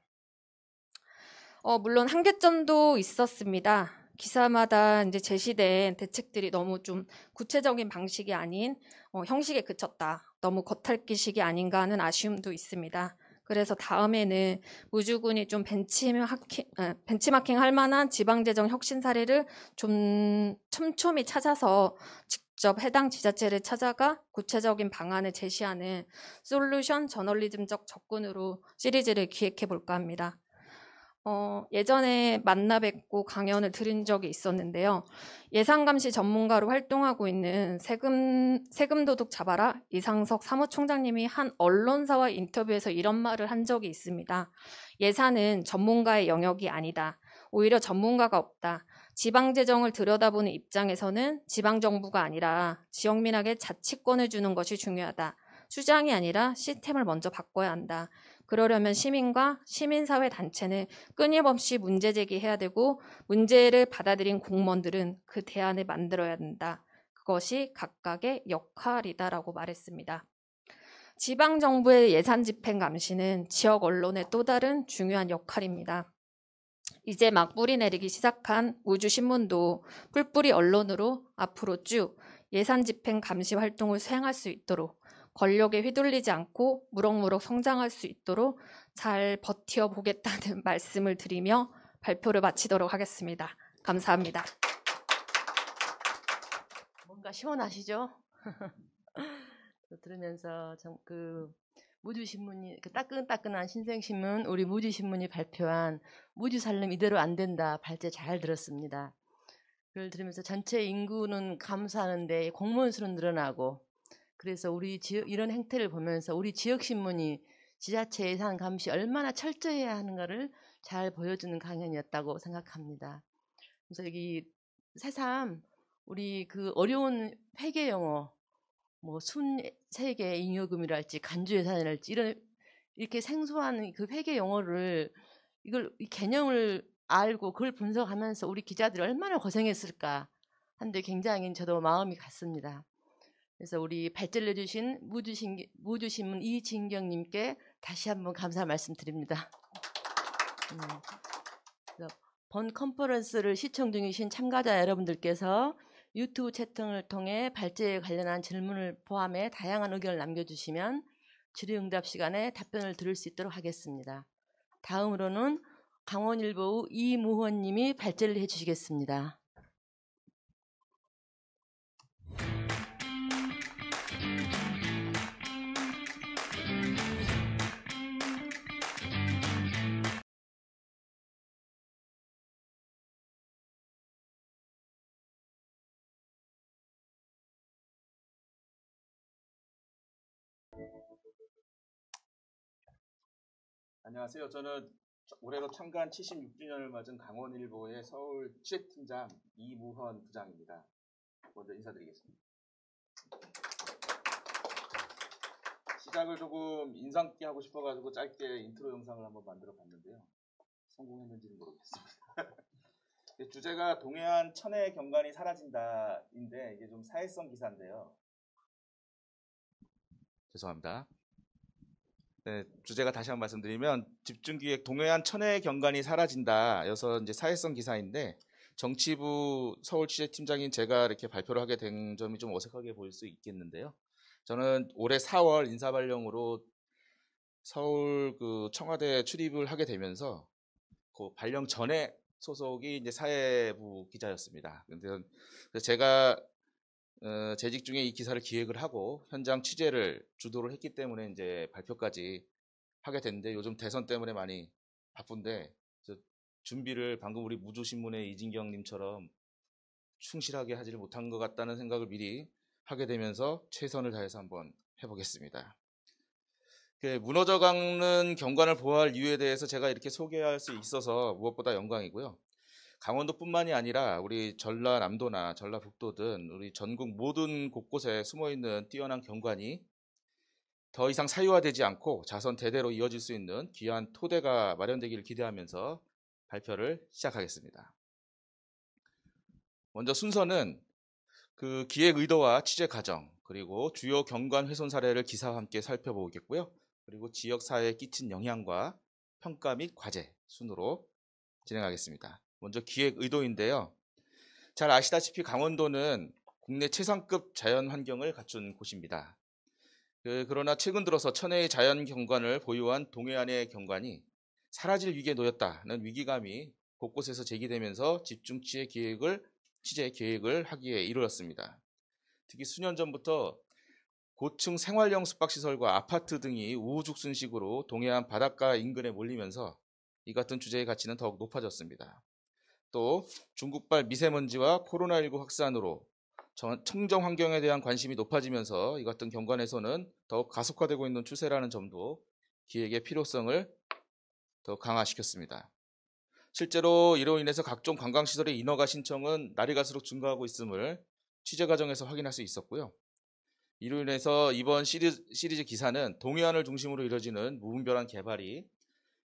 물론 한계점도 있었습니다. 기사마다 이제 제시된 대책들이 너무 좀 구체적인 방식이 아닌 형식에 그쳤다, 너무 겉핥기식이 아닌가 하는 아쉬움도 있습니다. 그래서 다음에는 무주군이 좀 벤치마킹 할 만한 지방재정 혁신 사례를 좀 촘촘히 찾아서 직접 해당 지자체를 찾아가 구체적인 방안을 제시하는 솔루션 저널리즘적 접근으로 시리즈를 기획해 볼까 합니다. 예전에 만나 뵙고 강연을 드린 적이 있었는데요. 예산감시 전문가로 활동하고 있는 세금 도둑 잡아라 이상석 사무총장님이 한 언론사와 인터뷰에서 이런 말을 한 적이 있습니다. 예산은 전문가의 영역이 아니다. 오히려 전문가가 없다. 지방재정을 들여다보는 입장에서는 지방정부가 아니라 지역민에게 자치권을 주는 것이 중요하다. 수장이 아니라 시스템을 먼저 바꿔야 한다. 그러려면 시민과 시민사회 단체는 끊임없이 문제 제기해야 되고, 문제를 받아들인 공무원들은 그 대안을 만들어야 된다. 그것이 각각의 역할이다라고 말했습니다. 지방정부의 예산 집행 감시는 지역 언론의 또 다른 중요한 역할입니다. 이제 막 뿌리 내리기 시작한 무주신문도 뿔뿌리 언론으로 앞으로 쭉 예산 집행 감시 활동을 수행할 수 있도록, 권력에 휘둘리지 않고 무럭무럭 성장할 수 있도록 잘 버텨보겠다는 말씀을 드리며 발표를 마치도록 하겠습니다. 감사합니다. 뭔가 시원하시죠? 들으면서 무주신문이, 따끈따끈한 신생신문, 우리 무주신문이 발표한 무주살림 이대로 안 된다 발제 잘 들었습니다. 그걸 들으면서 전체 인구는 감소하는데 공무원 수는 늘어나고, 그래서 우리 지역 이런 행태를 보면서 우리 지역신문이 지자체 예산 감시 얼마나 철저해야 하는가를 잘 보여주는 강연이었다고 생각합니다. 그래서 여기 새삼 우리 그 어려운 회계 용어, 뭐 순세계 잉여금이랄지 간주 예산이랄지 이렇게 생소한 그 회계 용어를 이 개념을 알고 그걸 분석하면서 우리 기자들이 얼마나 고생했을까 한데 굉장히 저도 마음이 갔습니다. 그래서 우리 발제를 해주신 무주신문 이진경님께 다시 한번 감사 말씀드립니다. 본 컨퍼런스를 시청 중이신 참가자 여러분들께서 유튜브 채팅을 통해 발제에 관련한 질문을 포함해 다양한 의견을 남겨주시면 질의응답 시간에 답변을 들을 수 있도록 하겠습니다. 다음으로는 강원일보의 이무헌님이 발제를 해주시겠습니다. 안녕하세요. 저는 올해로 창간 76주년을 맞은 강원일보의 서울 취재팀장 이무헌 부장입니다. 먼저 인사드리겠습니다. 시작을 조금 인상 깊게 하고 싶어가지고 짧게 인트로 영상을 한번 만들어 봤는데요. 성공했는지는 모르겠습니다. 주제가 동해안 천혜의 경관이 사라진다인데 이게 좀 사회성 기사인데요. 죄송합니다. 네, 주제가 다시 한번 말씀드리면 집중기획 동해안 천혜의 경관이 사라진다 여서 이제 사회성 기사인데 정치부 서울 취재팀장인 제가 이렇게 발표를 하게 된 점이 좀 어색하게 보일 수 있겠는데요. 저는 올해 4월 인사발령으로 서울 그 청와대 출입을 하게 되면서 그 발령 전에 소속이 이제 사회부 기자였습니다. 근데 제가 재직 중에 이 기사를 기획을 하고 현장 취재를 주도를 했기 때문에 이제 발표까지 하게 됐는데 요즘 대선 때문에 많이 바쁜데 준비를 방금 우리 무주신문의 이진경님처럼 충실하게 하지를 못한 것 같다는 생각을 미리 하게 되면서 최선을 다해서 한번 해보겠습니다. 무너져가는 경관을 보호할 이유에 대해서 제가 이렇게 소개할 수 있어서 무엇보다 영광이고요. 강원도뿐만이 아니라 우리 전라남도나 전라북도 등 우리 전국 모든 곳곳에 숨어있는 뛰어난 경관이 더 이상 사유화되지 않고 자선 대대로 이어질 수 있는 귀한 토대가 마련되기를 기대하면서 발표를 시작하겠습니다. 먼저 순서는 그 기획 의도와 취재 과정, 그리고 주요 경관 훼손 사례를 기사와 함께 살펴보겠고요. 그리고 지역 사회에 끼친 영향과 평가 및 과제 순으로 진행하겠습니다. 먼저 기획 의도인데요. 잘 아시다시피 강원도는 국내 최상급 자연 환경을 갖춘 곳입니다. 그러나 최근 들어서 천혜의 자연 경관을 보유한 동해안의 경관이 사라질 위기에 놓였다는 위기감이 곳곳에서 제기되면서 집중 취재 계획을 하기에 이르렀습니다. 특히 수년 전부터 고층 생활형 숙박시설과 아파트 등이 우후죽순식으로 동해안 바닷가 인근에 몰리면서 이 같은 주제의 가치는 더욱 높아졌습니다. 또 중국발 미세먼지와 코로나19 확산으로 청정 환경에 대한 관심이 높아지면서 이 같은 경관에서는 더욱 가속화되고 있는 추세라는 점도 기획의 필요성을 더 강화시켰습니다. 실제로 이로 인해서 각종 관광시설의 인허가 신청은 날이 갈수록 증가하고 있음을 취재 과정에서 확인할 수 있었고요. 이로 인해서 이번 시리즈 기사는 동해안을 중심으로 이뤄지는 무분별한 개발이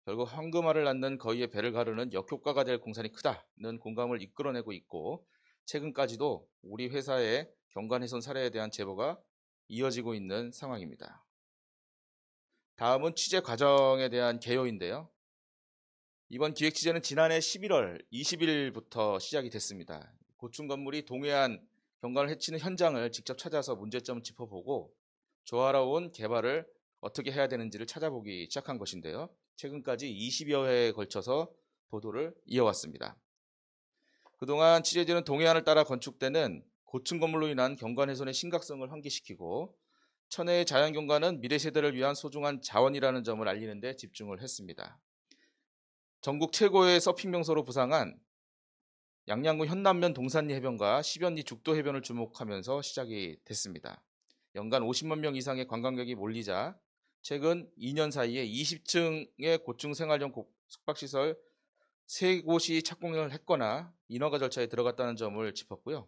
결국 황금알을 낳는 거위의 배를 가르는 역효과가 될 공산이 크다는 공감을 이끌어내고 있고 최근까지도 우리 회사의 경관 훼손 사례에 대한 제보가 이어지고 있는 상황입니다. 다음은 취재 과정에 대한 개요인데요. 이번 기획 취재는 지난해 11월 20일부터 시작이 됐습니다. 고층 건물이 동해안 경관을 해치는 현장을 직접 찾아서 문제점을 짚어보고 조화로운 개발을 어떻게 해야 되는지를 찾아보기 시작한 것인데요. 최근까지 20여 회에 걸쳐서 보도를 이어왔습니다. 그동안 취재진은 동해안을 따라 건축되는 고층 건물로 인한 경관 훼손의 심각성을 환기시키고 천혜의 자연 경관은 미래 세대를 위한 소중한 자원이라는 점을 알리는 데 집중을 했습니다. 전국 최고의 서핑 명소로 부상한 양양구 현남면 동산리 해변과 시변리 죽도 해변을 주목하면서 시작이 됐습니다. 연간 50만 명 이상의 관광객이 몰리자 최근 2년 사이에 20층의 고층 생활형 숙박시설 3곳이 착공을 했거나 인허가 절차에 들어갔다는 점을 짚었고요.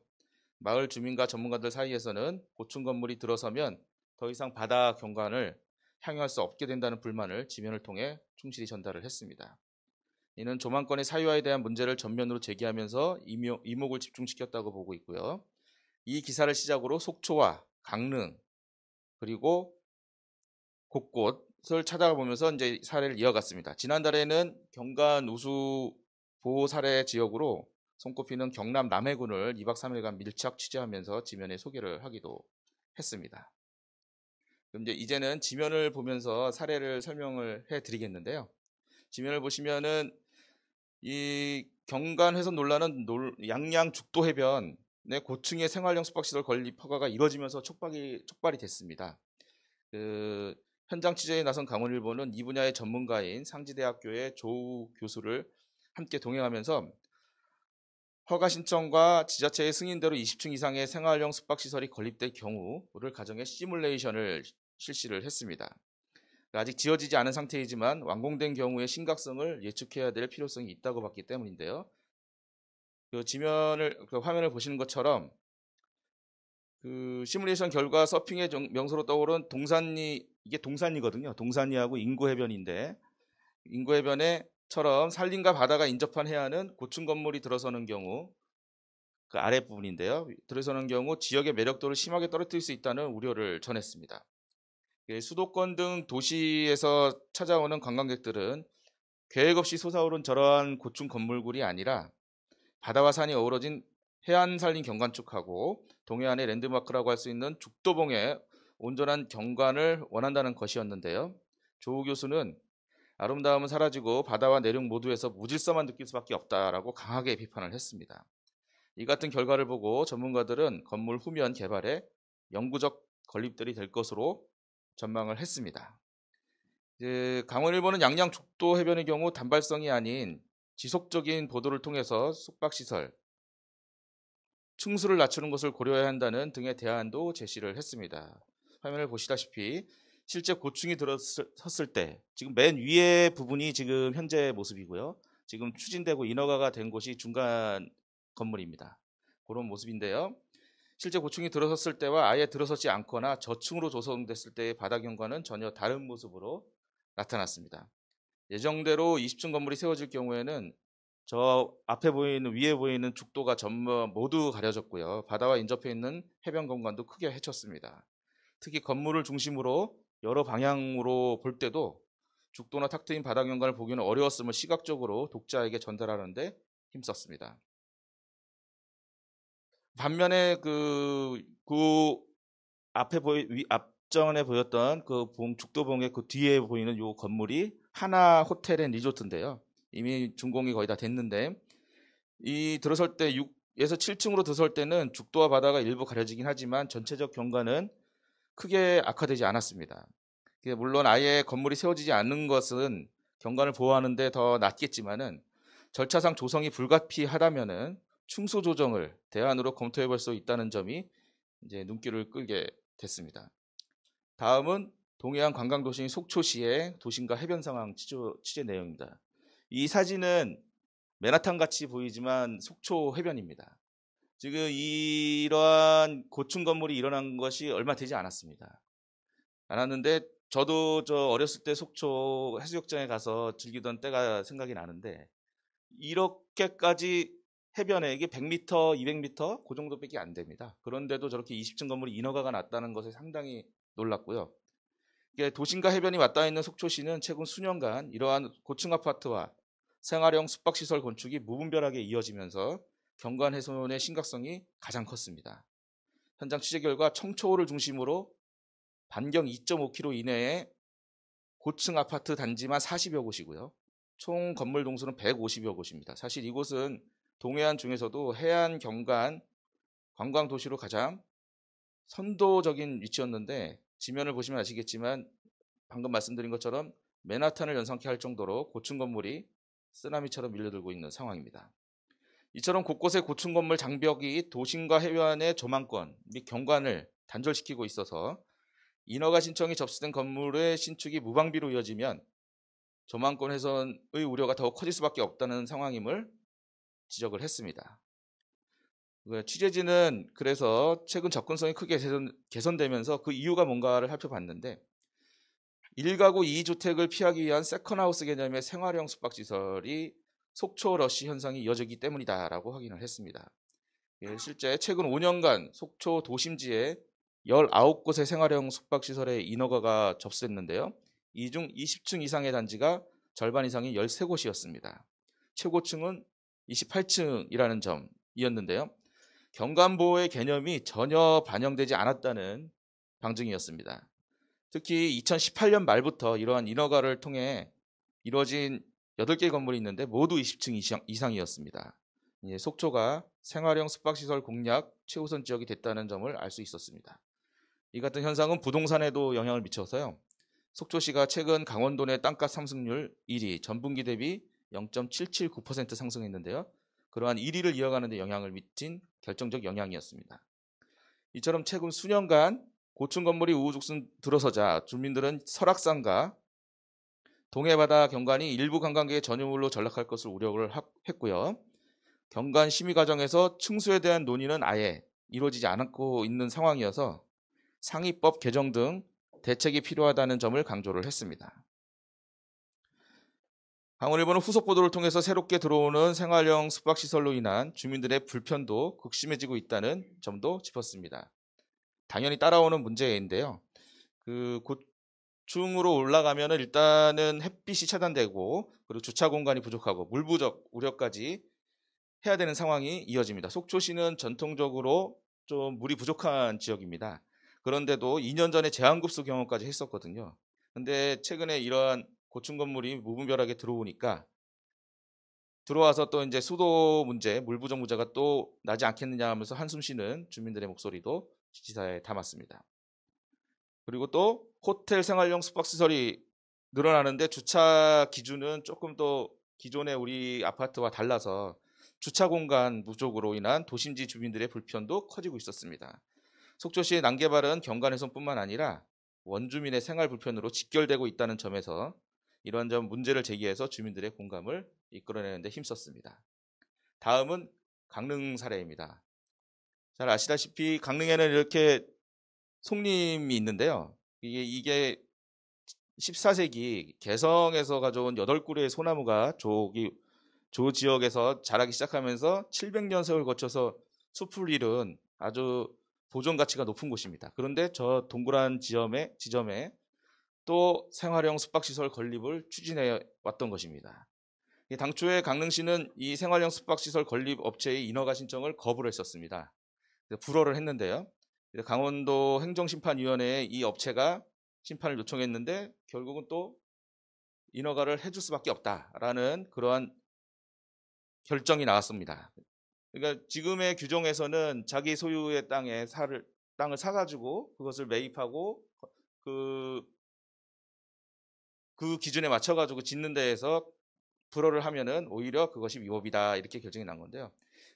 마을 주민과 전문가들 사이에서는 고층 건물이 들어서면 더 이상 바다 경관을 향유할 수 없게 된다는 불만을 지면을 통해 충실히 전달을 했습니다. 이는 조만권의 사유화에 대한 문제를 전면으로 제기하면서 이목을 집중시켰다고 보고 있고요. 이 기사를 시작으로 속초와 강릉 그리고 곳곳을 찾아보면서 이제 사례를 이어갔습니다. 지난달에는 경관 우수 보호 사례 지역으로 손꼽히는 경남 남해군을 2박 3일간 밀착 취재하면서 지면에 소개를 하기도 했습니다. 그럼 이제는 지면을 보면서 사례를 설명을 해드리겠는데요. 지면을 보시면은 이 경관 훼손 논란은 양양 죽도 해변 내 고층의 생활형 숙박시설 건립 허가가 이뤄지면서 촉발이 됐습니다. 현장 취재에 나선 강원일보는 이 분야의 전문가인 상지대학교의 조우 교수를 함께 동행하면서 허가 신청과 지자체의 승인대로 20층 이상의 생활형 숙박시설이 건립될 경우를 가정해 시뮬레이션을 실시를 했습니다. 아직 지어지지 않은 상태이지만 완공된 경우의 심각성을 예측해야 될 필요성이 있다고 봤기 때문인데요. 그 화면을 보시는 것처럼 그 시뮬레이션 결과 서핑의 명소로 떠오른 이게 동산리거든요. 동산리하고 인구해변인데 인구해변에처럼 산림과 바다가 인접한 해안은 고층 건물이 들어서는 경우 그 아랫부분인데요. 들어서는 경우 지역의 매력도를 심하게 떨어뜨릴 수 있다는 우려를 전했습니다. 수도권 등 도시에서 찾아오는 관광객들은 계획 없이 솟아오른 저러한 고층 건물굴이 아니라 바다와 산이 어우러진 해안 산림 경관축하고 동해안의 랜드마크라고 할 수 있는 죽도봉의 온전한 경관을 원한다는 것이었는데요. 조 교수는 아름다움은 사라지고 바다와 내륙 모두에서 무질서만 느낄 수밖에 없다라고 강하게 비판을 했습니다. 이 같은 결과를 보고 전문가들은 건물 후면 개발에 영구적 건립들이 될 것으로 전망을 했습니다. 강원일보는 양양 죽도 해변의 경우 단발성이 아닌 지속적인 보도를 통해서 숙박시설, 층수를 낮추는 것을 고려해야 한다는 등의 대안도 제시를 했습니다. 화면을 보시다시피 실제 고층이 들어섰을 때 지금 맨 위에 부분이 지금 현재 모습이고요. 지금 추진되고 인허가가 된 곳이 중간 건물입니다. 그런 모습인데요. 실제 고층이 들어섰을 때와 아예 들어서지 않거나 저층으로 조성됐을 때의 바다 경관은 전혀 다른 모습으로 나타났습니다. 예정대로 20층 건물이 세워질 경우에는 저 앞에 보이는 위에 보이는 죽도가 전부 모두 가려졌고요. 바다와 인접해 있는 해변 공간도 크게 해쳤습니다. 특히 건물을 중심으로 여러 방향으로 볼 때도 죽도나 탁 트인 바다 경관을 보기는 어려웠음을 시각적으로 독자에게 전달하는데 힘썼습니다. 반면에 앞전에 보였던 죽도봉의 그 뒤에 보이는 요 건물이 하나 호텔 앤 리조트인데요. 이미 준공이 거의 다 됐는데 들어설 때 6에서 7층으로 들어설 때는 죽도와 바다가 일부 가려지긴 하지만 전체적 경관은 크게 악화되지 않았습니다. 물론 아예 건물이 세워지지 않는 것은 경관을 보호하는 데 더 낫겠지만은 절차상 조성이 불가피하다면은 층수 조정을 대안으로 검토해 볼 수 있다는 점이 이제 눈길을 끌게 됐습니다. 다음은 동해안 관광도시인 속초시의 도심과 해변 상황 취재 내용입니다. 이 사진은 맨하탄 같이 보이지만 속초 해변입니다. 지금 이러한 고층 건물이 일어난 것이 얼마 되지 않았는데 저도 어렸을 때 속초 해수욕장에 가서 즐기던 때가 생각이 나는데 이렇게까지 해변에 이게 100m, 200m 그 정도밖에 안 됩니다. 그런데도 저렇게 20층 건물이 인허가가 났다는 것에 상당히 놀랐고요. 도심과 해변이 맞닿아 있는 속초시는 최근 수년간 이러한 고층 아파트와 생활형 숙박시설 건축이 무분별하게 이어지면서 경관 훼손의 심각성이 가장 컸습니다. 현장 취재 결과 청초호를 중심으로 반경 2.5km 이내에 고층 아파트 단지만 40여 곳이고요. 총 건물 동수는 150여 곳입니다. 사실 이곳은 동해안 중에서도 해안 경관 관광 도시로 가장 선도적인 위치였는데 지면을 보시면 아시겠지만 방금 말씀드린 것처럼 맨하탄을 연상케 할 정도로 고층 건물이 쓰나미처럼 밀려들고 있는 상황입니다. 이처럼 곳곳의 고층 건물 장벽이 도심과 해변의 조망권 및 경관을 단절시키고 있어서 인허가 신청이 접수된 건물의 신축이 무방비로 이어지면 조망권 훼손의 우려가 더욱 커질 수밖에 없다는 상황임을 지적을 했습니다. 취재진은 그래서 최근 접근성이 크게 개선되면서 그 이유가 뭔가를 살펴봤는데 1가구 2주택을 피하기 위한 세컨하우스 개념의 생활형 숙박시설이 속초 러시 현상이 이어지기 때문이다라고 확인을 했습니다. 실제 최근 5년간 속초 도심지에 19곳의 생활형 숙박시설의 인허가가 접수됐는데요. 이 중 20층 이상의 단지가 절반 이상이 13곳이었습니다. 최고층은 28층이라는 점이었는데요. 경관보호의 개념이 전혀 반영되지 않았다는 방증이었습니다. 특히 2018년 말부터 이러한 인허가를 통해 이루어진 8개의 건물이 있는데 모두 20층 이상이었습니다. 속초가 생활형 숙박시설 공략 최우선 지역이 됐다는 점을 알 수 있었습니다. 이 같은 현상은 부동산에도 영향을 미쳐서요. 속초시가 최근 강원도 내 땅값 상승률 1위, 전분기 대비 0.779% 상승했는데요. 그러한 1위를 이어가는 데 영향을 미친 결정적 영향이었습니다. 이처럼 최근 수년간 고층 건물이 우후죽순 들어서자 주민들은 설악산과 동해바다 경관이 일부 관광객의 전유물로 전락할 것을 우려를 했고요. 경관 심의 과정에서 층수에 대한 논의는 아예 이루어지지 않고 있는 상황이어서 상위법 개정 등 대책이 필요하다는 점을 강조를 했습니다. 강원일보는 후속 보도를 통해서 새롭게 들어오는 생활형 숙박시설로 인한 주민들의 불편도 극심해지고 있다는 점도 짚었습니다. 당연히 따라오는 문제인데요. 고층으로 올라가면은 일단은 햇빛이 차단되고 그리고 주차 공간이 부족하고 물 부족 우려까지 해야 되는 상황이 이어집니다. 속초시는 전통적으로 좀 물이 부족한 지역입니다. 그런데도 2년 전에 제한급수 경험까지 했었거든요. 근데 최근에 이러한 고층 건물이 무분별하게 들어와서 또 이제 수도 문제, 물 부족 문제가 또 나지 않겠느냐 하면서 한숨 쉬는 주민들의 목소리도 지지사에 담았습니다. 그리고 또 호텔 생활용 숙박시설이 늘어나는데 주차 기준은 조금 더 기존의 우리 아파트와 달라서 주차 공간 부족으로 인한 도심지 주민들의 불편도 커지고 있었습니다. 속초시의 난개발은 경관훼손뿐만 아니라 원주민의 생활 불편으로 직결되고 있다는 점에서 이러한 점 문제를 제기해서 주민들의 공감을 이끌어내는 데 힘썼습니다. 다음은 강릉 사례입니다. 잘 아시다시피 강릉에는 이렇게 송림이 있는데요. 이게 14세기 개성에서 가져온 8그루의 소나무가 조 지역에서 자라기 시작하면서 700년 세월 거쳐서 숲을 이룬 아주 보존 가치가 높은 곳입니다. 그런데 저 동그란 지점에 또 생활형 숙박시설 건립을 추진해 왔던 것입니다. 당초에 강릉시는 이 생활형 숙박시설 건립 업체의 인허가 신청을 거부를 했었습니다. 불허를 했는데요. 강원도 행정심판위원회에 이 업체가 심판을 요청했는데 결국은 또 인허가를 해줄 수밖에 없다라는 그러한 결정이 나왔습니다. 그러니까 지금의 규정에서는 자기 소유의 땅을 사가지고 그것을 매입하고 그 기준에 맞춰가지고 짓는 데에서 불허를 하면은 오히려 그것이 위법이다 이렇게 결정이 난 건데요.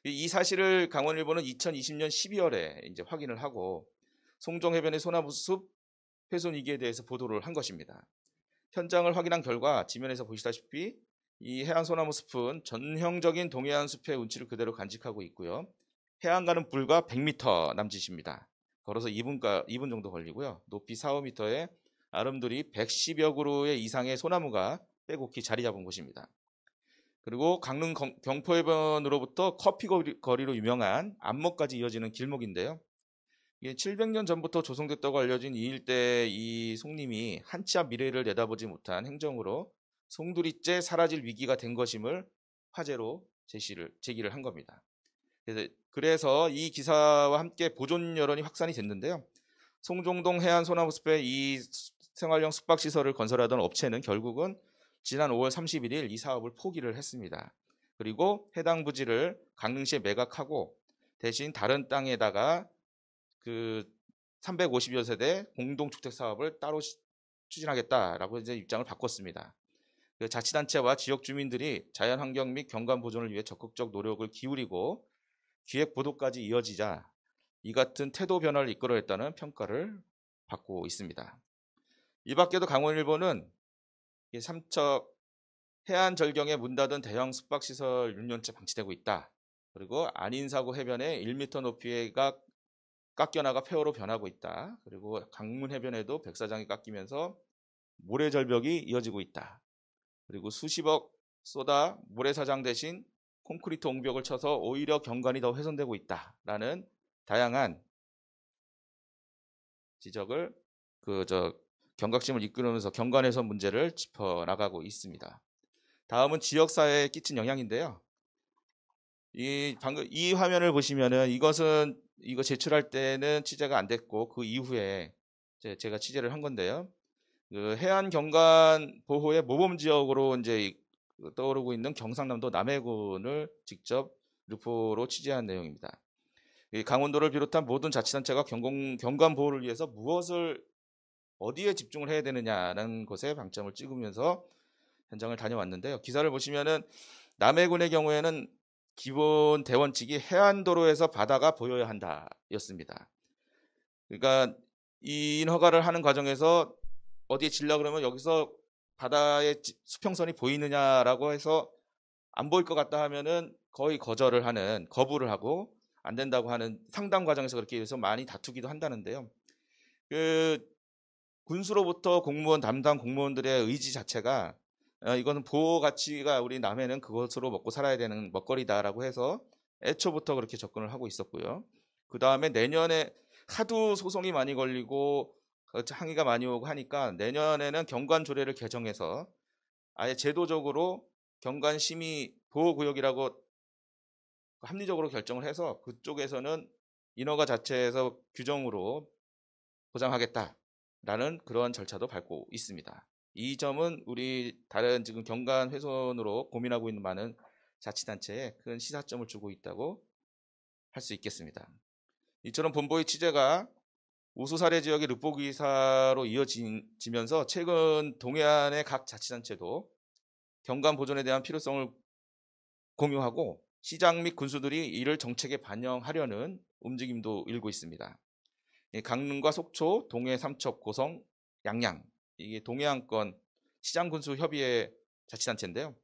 이 사실을 강원일보는 2020년 12월에 이제 확인을 하고 송정해변의 소나무숲 훼손 위기에 대해서 보도를 한 것입니다. 현장을 확인한 결과 지면에서 보시다시피 이 해안 소나무 숲은 전형적인 동해안 숲의 운치를 그대로 간직하고 있고요. 해안가는 불과 100m 남짓입니다. 걸어서 2분 정도 걸리고요. 높이 4, 5m의 아름드리 110여 그루의 이상의 소나무가 빼곡히 자리 잡은 곳입니다. 그리고 강릉 경포해변으로부터 커피 거리로 유명한 안목까지 이어지는 길목인데요. 이게 700년 전부터 조성됐다고 알려진 이 일대 이 송림이 한치 앞 미래를 내다보지 못한 행정으로 송두리째 사라질 위기가 된 것임을 화제로 제기를 한 겁니다. 그래서 이 기사와 함께 보존 여론이 확산이 됐는데요. 송정동 해안 소나무숲에 이 생활형 숙박시설을 건설하던 업체는 결국은 지난 5월 31일 이 사업을 포기를 했습니다. 그리고 해당 부지를 강릉시에 매각하고 대신 다른 땅에다가 그 350여 세대 공동주택 사업을 따로 추진하겠다라고 이제 입장을 바꿨습니다. 그 자치단체와 지역 주민들이 자연환경 및 경관 보존을 위해 적극적 노력을 기울이고 기획 보도까지 이어지자 이 같은 태도 변화를 이끌어냈다는 평가를 받고 있습니다. 이 밖에도 강원일보는 삼척 해안 절경에 문 닫은 대형 숙박시설 6년째 방치되고 있다. 그리고 안인사고 해변에 1m 높이가 깎여나가 폐허로 변하고 있다. 그리고 강문 해변에도 백사장이 깎이면서 모래절벽이 이어지고 있다. 그리고 수십억 쏟아 모래사장 대신 콘크리트 옹벽을 쳐서 오히려 경관이 더 훼손되고 있다라는 다양한 지적을 경각심을 이끌면서 경관 훼손 문제를 짚어나가고 있습니다. 다음은 지역사회에 끼친 영향인데요. 방금 이 화면을 보시면은 이거 제출할 때는 취재가 안 됐고 그 이후에 제가 취재를 한 건데요. 그 해안 경관 보호의 모범 지역으로 이제 떠오르고 있는 경상남도 남해군을 직접 르포로 취재한 내용입니다. 강원도를 비롯한 모든 자치단체가 경관 보호를 위해서 어디에 집중을 해야 되느냐라는 것에 방점을 찍으면서 현장을 다녀왔는데요. 기사를 보시면은 남해군의 경우에는 기본 대원칙이 해안도로에서 바다가 보여야 한다였습니다. 그러니까 이 인허가를 하는 과정에서 어디에 질려 그러면 여기서 바다의 수평선이 보이느냐라고 해서 안 보일 것 같다 하면은 거의 거부를 하고 안 된다고 하는 상담 과정에서 그렇게 해서 많이 다투기도 한다는데요. 그 군수로부터 담당 공무원들의 의지 자체가 이거는 보호 가치가 우리 남해는 그것으로 먹고 살아야 되는 먹거리다라고 해서 애초부터 그렇게 접근을 하고 있었고요. 그 다음에 내년에 하도 소송이 많이 걸리고 항의가 많이 오고 하니까 내년에는 경관 조례를 개정해서 아예 제도적으로 경관 심의 보호구역이라고 합리적으로 결정을 해서 그쪽에서는 인허가 자체에서 규정으로 보장하겠다라는 그런 절차도 밟고 있습니다. 이 점은 우리 다른 지금 경관 훼손으로 고민하고 있는 많은 자치단체에 큰 시사점을 주고 있다고 할 수 있겠습니다. 이처럼 본보의 취재가 우수 사례 지역의 르포기사로 이어지면서 최근 동해안의 각 자치단체도 경관 보존에 대한 필요성을 공유하고 시장 및 군수들이 이를 정책에 반영하려는 움직임도 일고 있습니다. 강릉과 속초, 동해, 삼척, 고성, 양양 이게 동해안권 시장군수협의회 자치단체인데요.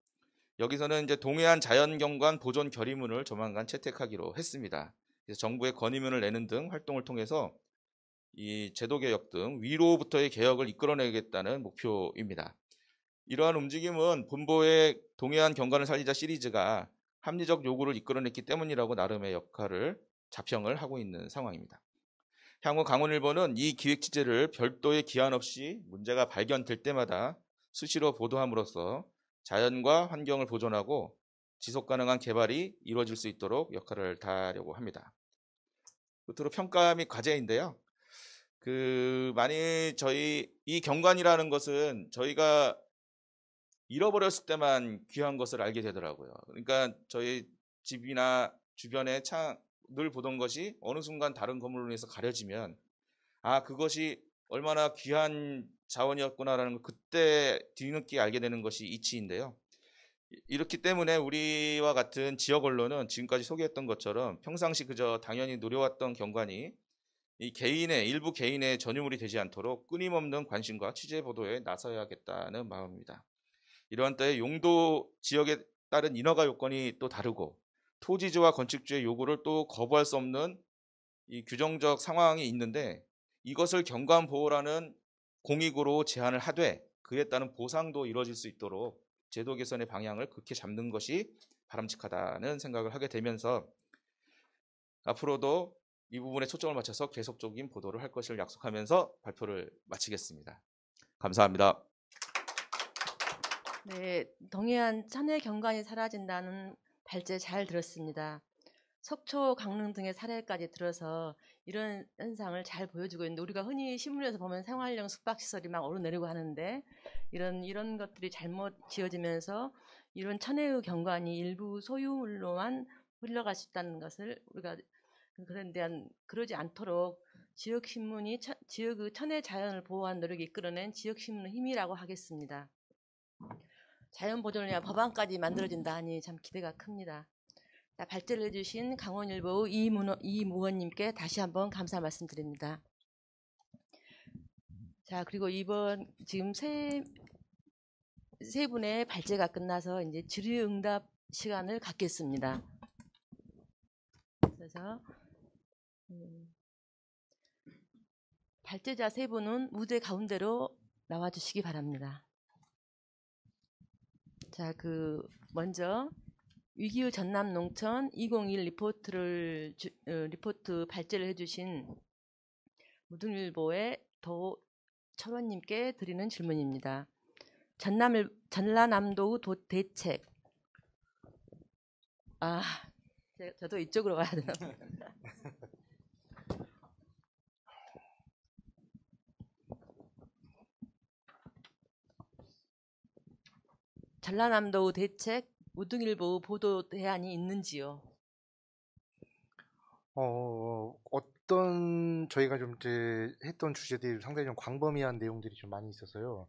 여기서는 이제 동해안 자연경관 보존 결의문을 조만간 채택하기로 했습니다. 그래서 정부의 건의문을 내는 등 활동을 통해서 이 제도개혁 등 위로부터의 개혁을 이끌어내겠다는 목표입니다. 이러한 움직임은 본보의 동해안 경관을 살리자 시리즈가 합리적 요구를 이끌어냈기 때문이라고 나름의 자평을 하고 있는 상황입니다. 향후 강원일보는 이 기획 취재를 별도의 기한 없이 문제가 발견될 때마다 수시로 보도함으로써 자연과 환경을 보존하고 지속가능한 개발이 이루어질 수 있도록 역할을 다하려고 합니다. 끝으로 평가 및 과제인데요. 많이 이 경관이라는 것은 저희가 잃어버렸을 때만 귀한 것을 알게 되더라고요. 그러니까 저희 집이나 주변에 늘 보던 것이 어느 순간 다른 건물로 인해서 가려지면 그것이 얼마나 귀한 자원이었구나라는 걸 그때 뒤늦게 알게 되는 것이 이치인데요. 이렇기 때문에 우리와 같은 지역 언론은 지금까지 소개했던 것처럼 평상시 그저 당연히 누려왔던 경관이 일부 개인의 전유물이 되지 않도록 끊임없는 관심과 취재 보도에 나서야겠다는 마음입니다. 이러한 때에 용도 지역에 따른 인허가 요건이 또 다르고 토지주와 건축주의 요구를 또 거부할 수 없는 이 규정적 상황이 있는데 이것을 경관보호라는 공익으로 제한을 하되 그에 따른 보상도 이루어질 수 있도록 제도 개선의 방향을 그렇게 잡는 것이 바람직하다는 생각을 하게 되면서 앞으로도 이 부분에 초점을 맞춰서 계속적인 보도를 할 것을 약속하면서 발표를 마치겠습니다. 감사합니다. 네, 동해안 천혜 경관이 사라진다는 발제 잘 들었습니다. 속초, 강릉 등의 사례까지 들어서 이런 현상을 잘 보여주고 있는데 우리가 흔히 신문에서 보면 생활형 숙박시설이 막 오르내리고 하는데 이런 것들이 잘못 지어지면서 이런 천혜의 경관이 일부 소유물로만 흘러갈 수 있다는 것을 우리가 그런 대한 그러지 않도록 지역신문이 지역의 천혜 자연을 보호하는 노력이 이끌어낸 지역신문의 힘이라고 하겠습니다. 자연 보존을 위한 법안까지 만들어진다 하니 참 기대가 큽니다. 자, 발제를 해주신 강원일보 이무원님께 다시 한번 감사 말씀드립니다. 자, 그리고 지금 세 분의 발제가 끝나서 이제 질의응답 시간을 갖겠습니다. 그래서 발제자 세 분은 무대 가운데로 나와주시기 바랍니다. 자, 먼저 위기의 전남 농촌 2021 리포트 발제를 해주신 무등일보의 도철원님께 드리는 질문입니다. 전라남도 대책. 저도 이쪽으로 가야 되나? 전라남도 대책 무등일보 보도 대안이 있는지요? 저희가 좀 이제 했던 주제들이 상당히 좀 광범위한 내용들이 좀 많이 있어서요.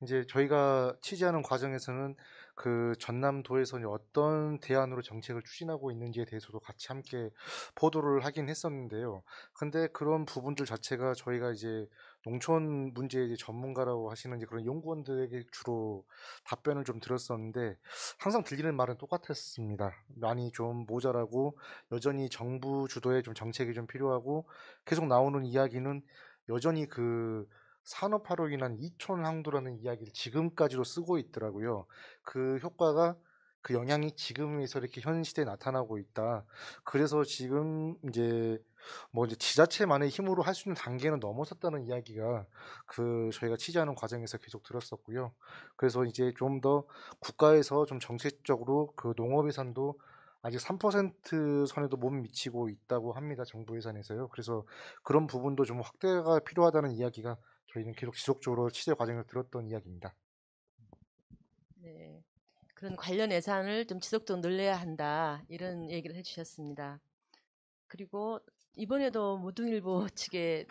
이제 저희가 취재하는 과정에서는 그 전남도에서 이제 어떤 대안으로 정책을 추진하고 있는지에 대해서도 같이 함께 보도를 하긴 했었는데요. 근데 그런 부분들 자체가 저희가 이제 농촌 문제의 이제 전문가라고 하시는 이제 그런 연구원들에게 주로 답변을 좀 들었었는데 항상 들리는 말은 똑같았습니다. 많이 좀 모자라고 여전히 정부 주도의 좀 정책이 좀 필요하고 계속 나오는 이야기는 여전히 그 산업화로 인한 이촌 항도라는 이야기를 지금까지도 쓰고 있더라고요. 그 효과가 그 영향이 지금에서 이렇게 현 시대에 나타나고 있다. 그래서 지금 이제 뭐 이제 지자체만의 힘으로 할 수 있는 단계는 넘어섰다는 이야기가 그 저희가 취재하는 과정에서 계속 들었었고요. 그래서 이제 좀 더 국가에서 좀 정책적으로 그 농업 예산도 아직 3% 선에도 못 미치고 있다고 합니다. 정부 예산에서요. 그래서 그런 부분도 좀 확대가 필요하다는 이야기가 저희는 계속 지속적으로 취재 과정에서 들었던 이야기입니다. 네. 그런 관련 예산을 좀 지속적으로 늘려야 한다. 이런 얘기를 해주셨습니다. 그리고 이번에도 무등일보 측에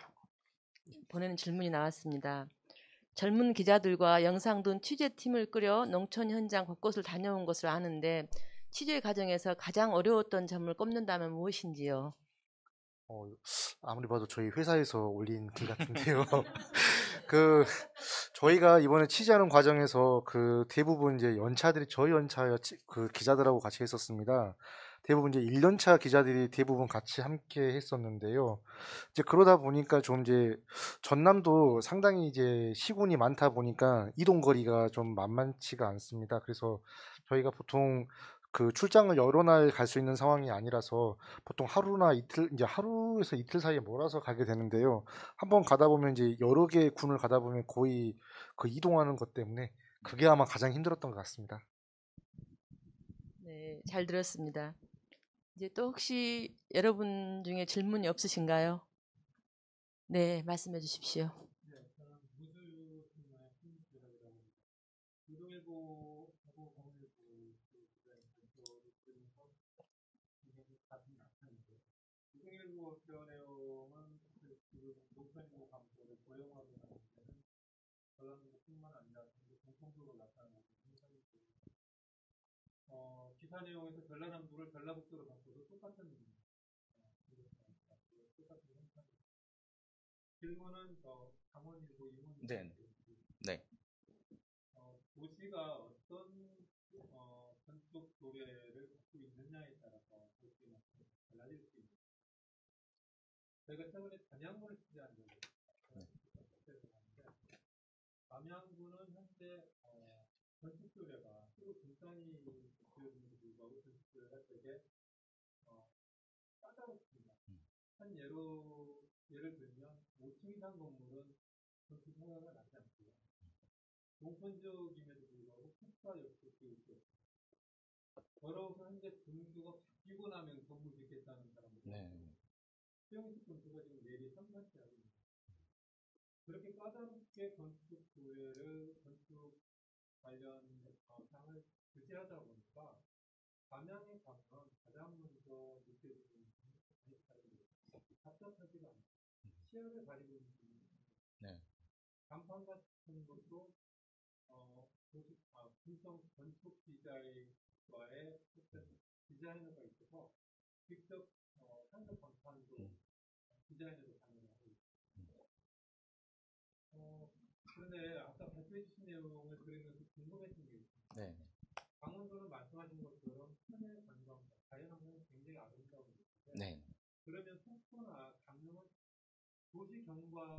보내는 질문이 나왔습니다. 젊은 기자들과 영상둔 취재팀을 꾸려 농촌 현장 곳곳을 다녀온 것으로 아는데 취재 과정에서 가장 어려웠던 점을 꼽는다면 무엇인지요? 아무리 봐도 저희 회사에서 올린 글 같은데요. 그 저희가 이번에 취재하는 과정에서 그 대부분 이제 연차들이 저희 연차 그 기자들하고 같이 했었습니다. 대부분 이제 1년차 기자들이 대부분 같이 함께 했었는데요. 이제 그러다 보니까 좀 이제 전남도 상당히 이제 시군이 많다 보니까 이동 거리가 좀 만만치가 않습니다. 그래서 저희가 보통 그 출장을 여러 날 갈 수 있는 상황이 아니라서 보통 하루나 이틀, 이제 하루에서 이틀 사이에 몰아서 가게 되는데요. 한번 가다 보면 이제 여러 개의 군을 가다 보면 거의 그 이동하는 것 때문에 그게 아마 가장 힘들었던 것 같습니다. 네, 잘 들었습니다. 이제 또 혹시 여러분 중에 질문이 없으신가요? 네, 말씀해 주십시오. 무등일보 기여 내용은 지금 농촌일보 감독을 고용하고 있는 데는 전라도뿐만 아니라 공통적으로 나타나고 있는 기사 내용에서 전라남도를 전라북도로 바꿔도 똑같은 질문은 강원일보 이모님. 네. 도시가 어떤 전속 도래를 갖고 있느냐에 따라서 그렇게 달라질 수 있습니다. 저희가 최근에 담양군을 취재한 적이 있어요. 담양군은 현재 건축 도래가 서로 분산이 되어있는데도 불구하고 건축 도래가 되게 까다롭습니다. 한 예를 들면 5층 이상 건물은 건축 허가가 나지 않고요. 농촌 지역임에도 불구하고 국가 역도 교육도 더러워서 현재 분수가 바뀌고 나면 건물 짓겠다는 사람들. 수용식 건축가 지금 내리 3, 4치 하입니다. 그렇게 까다롭게 건축 도래를 건축 관련 사항을 규제하다 보니까 담양에 가면 가장 먼저 느껴지는 답답하지가 않고 시야를 가리고 있는 분이 간판 같은 것도 분성 건축 디자인과의 디자이너가 있어서 직접 상급 간판도 디자인으로 참여를 하고 있습니다. 그런데 아까 발표해 주신 내용을 들으면서 궁금했던 게 있습니다. 강원도는 말씀하신 것처럼 산의 관광과 자연환경은 굉장히 아름다운 곳인데 그러면 속초나 강릉은 도시 경관에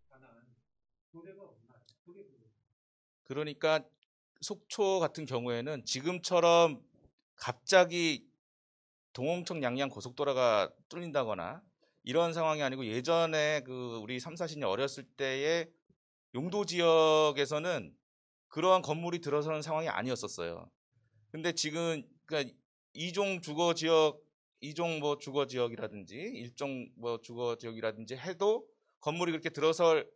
관한 도래가 없나요? 그게 궁금해요. 그러니까 속초 같은 경우에는 지금처럼 갑자기 동홍천 양양 고속도로가 뚫린다거나 이런 상황이 아니고 예전에 그 우리 3, 40년 어렸을 때의 용도 지역에서는 그러한 건물이 들어서는 상황이 아니었었어요. 근데 지금 그러니까 이종 주거 지역이라든지 일종 주거 지역이라든지 해도 건물이 그렇게 들어설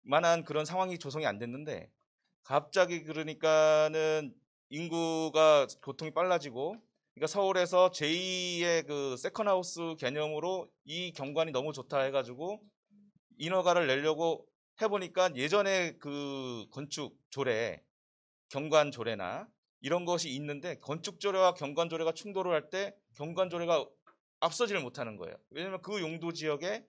만한 그런 상황이 조성이 안 됐는데 갑자기 그러니까는 인구가 교통이 빨라지고 그러니까 서울에서 제2의 그 세컨하우스 개념으로 이 경관이 너무 좋다 해가지고 인허가를 내려고 해보니까 예전에 그 건축 조례, 경관 조례나 이런 것이 있는데 건축 조례와 경관 조례가 충돌을 할 때 경관 조례가 앞서지를 못하는 거예요. 왜냐하면 그 용도 지역에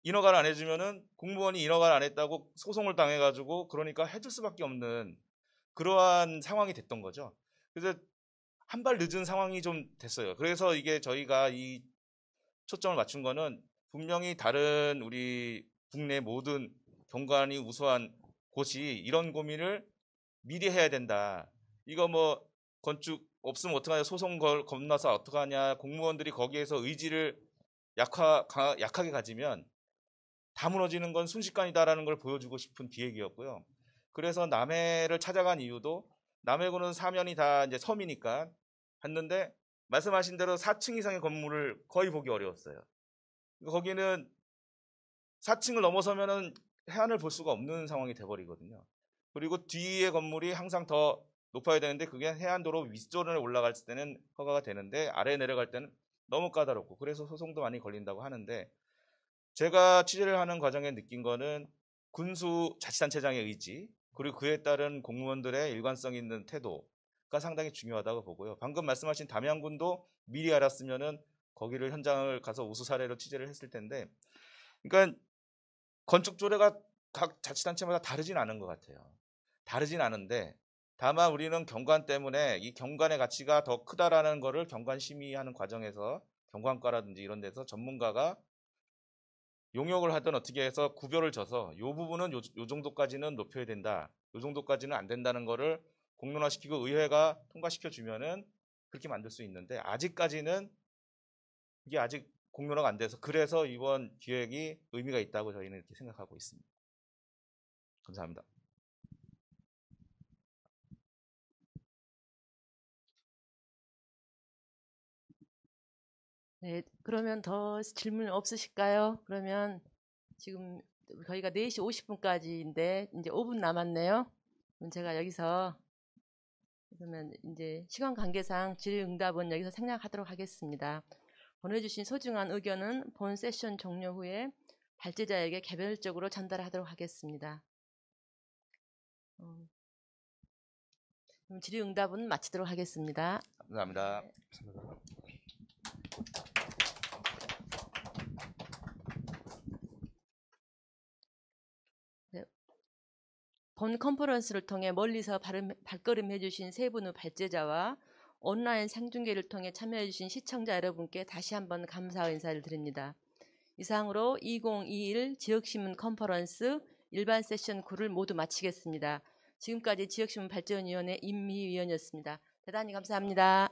인허가를 안 해주면은 공무원이 인허가를 안 했다고 소송을 당해가지고 그러니까 해줄 수밖에 없는 그러한 상황이 됐던 거죠. 그래서 한 발 늦은 상황이 좀 됐어요. 그래서 이게 저희가 이 초점을 맞춘 거는 분명히 다른 우리 국내 모든 경관이 우수한 곳이 이런 고민을 미리 해야 된다. 이거 뭐 건축 없으면 어떡하냐, 소송 겁나서 어떡하냐, 공무원들이 거기에서 의지를 약하게 가지면 다 무너지는 건 순식간이다라는 걸 보여주고 싶은 기획이었고요. 그래서 남해를 찾아간 이유도 남해군은 사면이 다 이제 섬이니까 했는데 말씀하신 대로 4층 이상의 건물을 거의 보기 어려웠어요. 거기는 4층을 넘어서면은 해안을 볼 수가 없는 상황이 돼버리거든요. 그리고 뒤에 건물이 항상 더 높아야 되는데 그게 해안도로 윗선에 올라갈 때는 허가가 되는데 아래 내려갈 때는 너무 까다롭고 그래서 소송도 많이 걸린다고 하는데 제가 취재를 하는 과정에 느낀 거는 군수 자치단체장의 의지 그리고 그에 따른 공무원들의 일관성 있는 태도가 상당히 중요하다고 보고요. 방금 말씀하신 담양군도 미리 알았으면은 거기를 현장을 가서 우수 사례로 취재를 했을 텐데 그러니까 건축 조례가 각 자치단체마다 다르진 않은 것 같아요. 다르진 않은데 다만 우리는 경관 때문에 이 경관의 가치가 더 크다라는 거를 경관 심의하는 과정에서 경관과라든지 이런 데서 전문가가 용역을 하든 어떻게 해서 구별을 져서 이 부분은 요 정도까지는 높여야 된다. 요 정도까지는 안 된다는 거를 공론화시키고 의회가 통과시켜 주면은 그렇게 만들 수 있는데 아직까지는 이게 아직 공론화가 안 돼서 그래서 이번 기획이 의미가 있다고 저희는 이렇게 생각하고 있습니다. 감사합니다. 네, 그러면 더 질문 없으실까요? 그러면 지금 저희가 4시 50분까지인데 이제 5분 남았네요. 그럼 제가 여기서 그러면 이제 시간 관계상 질의응답은 여기서 생략하도록 하겠습니다. 보내주신 소중한 의견은 본 세션 종료 후에 발제자에게 개별적으로 전달하도록 하겠습니다. 그럼 질의응답은 마치도록 하겠습니다. 감사합니다. 본 컨퍼런스를 통해 멀리서 발걸음해주신 세 분의 발제자와 온라인 생중계를 통해 참여해주신 시청자 여러분께 다시 한번 감사의 인사를 드립니다. 이상으로 2021 지역신문 컨퍼런스 일반 세션 9를 모두 마치겠습니다. 지금까지 지역신문 발전위원회 임미위원이었습니다. 대단히 감사합니다.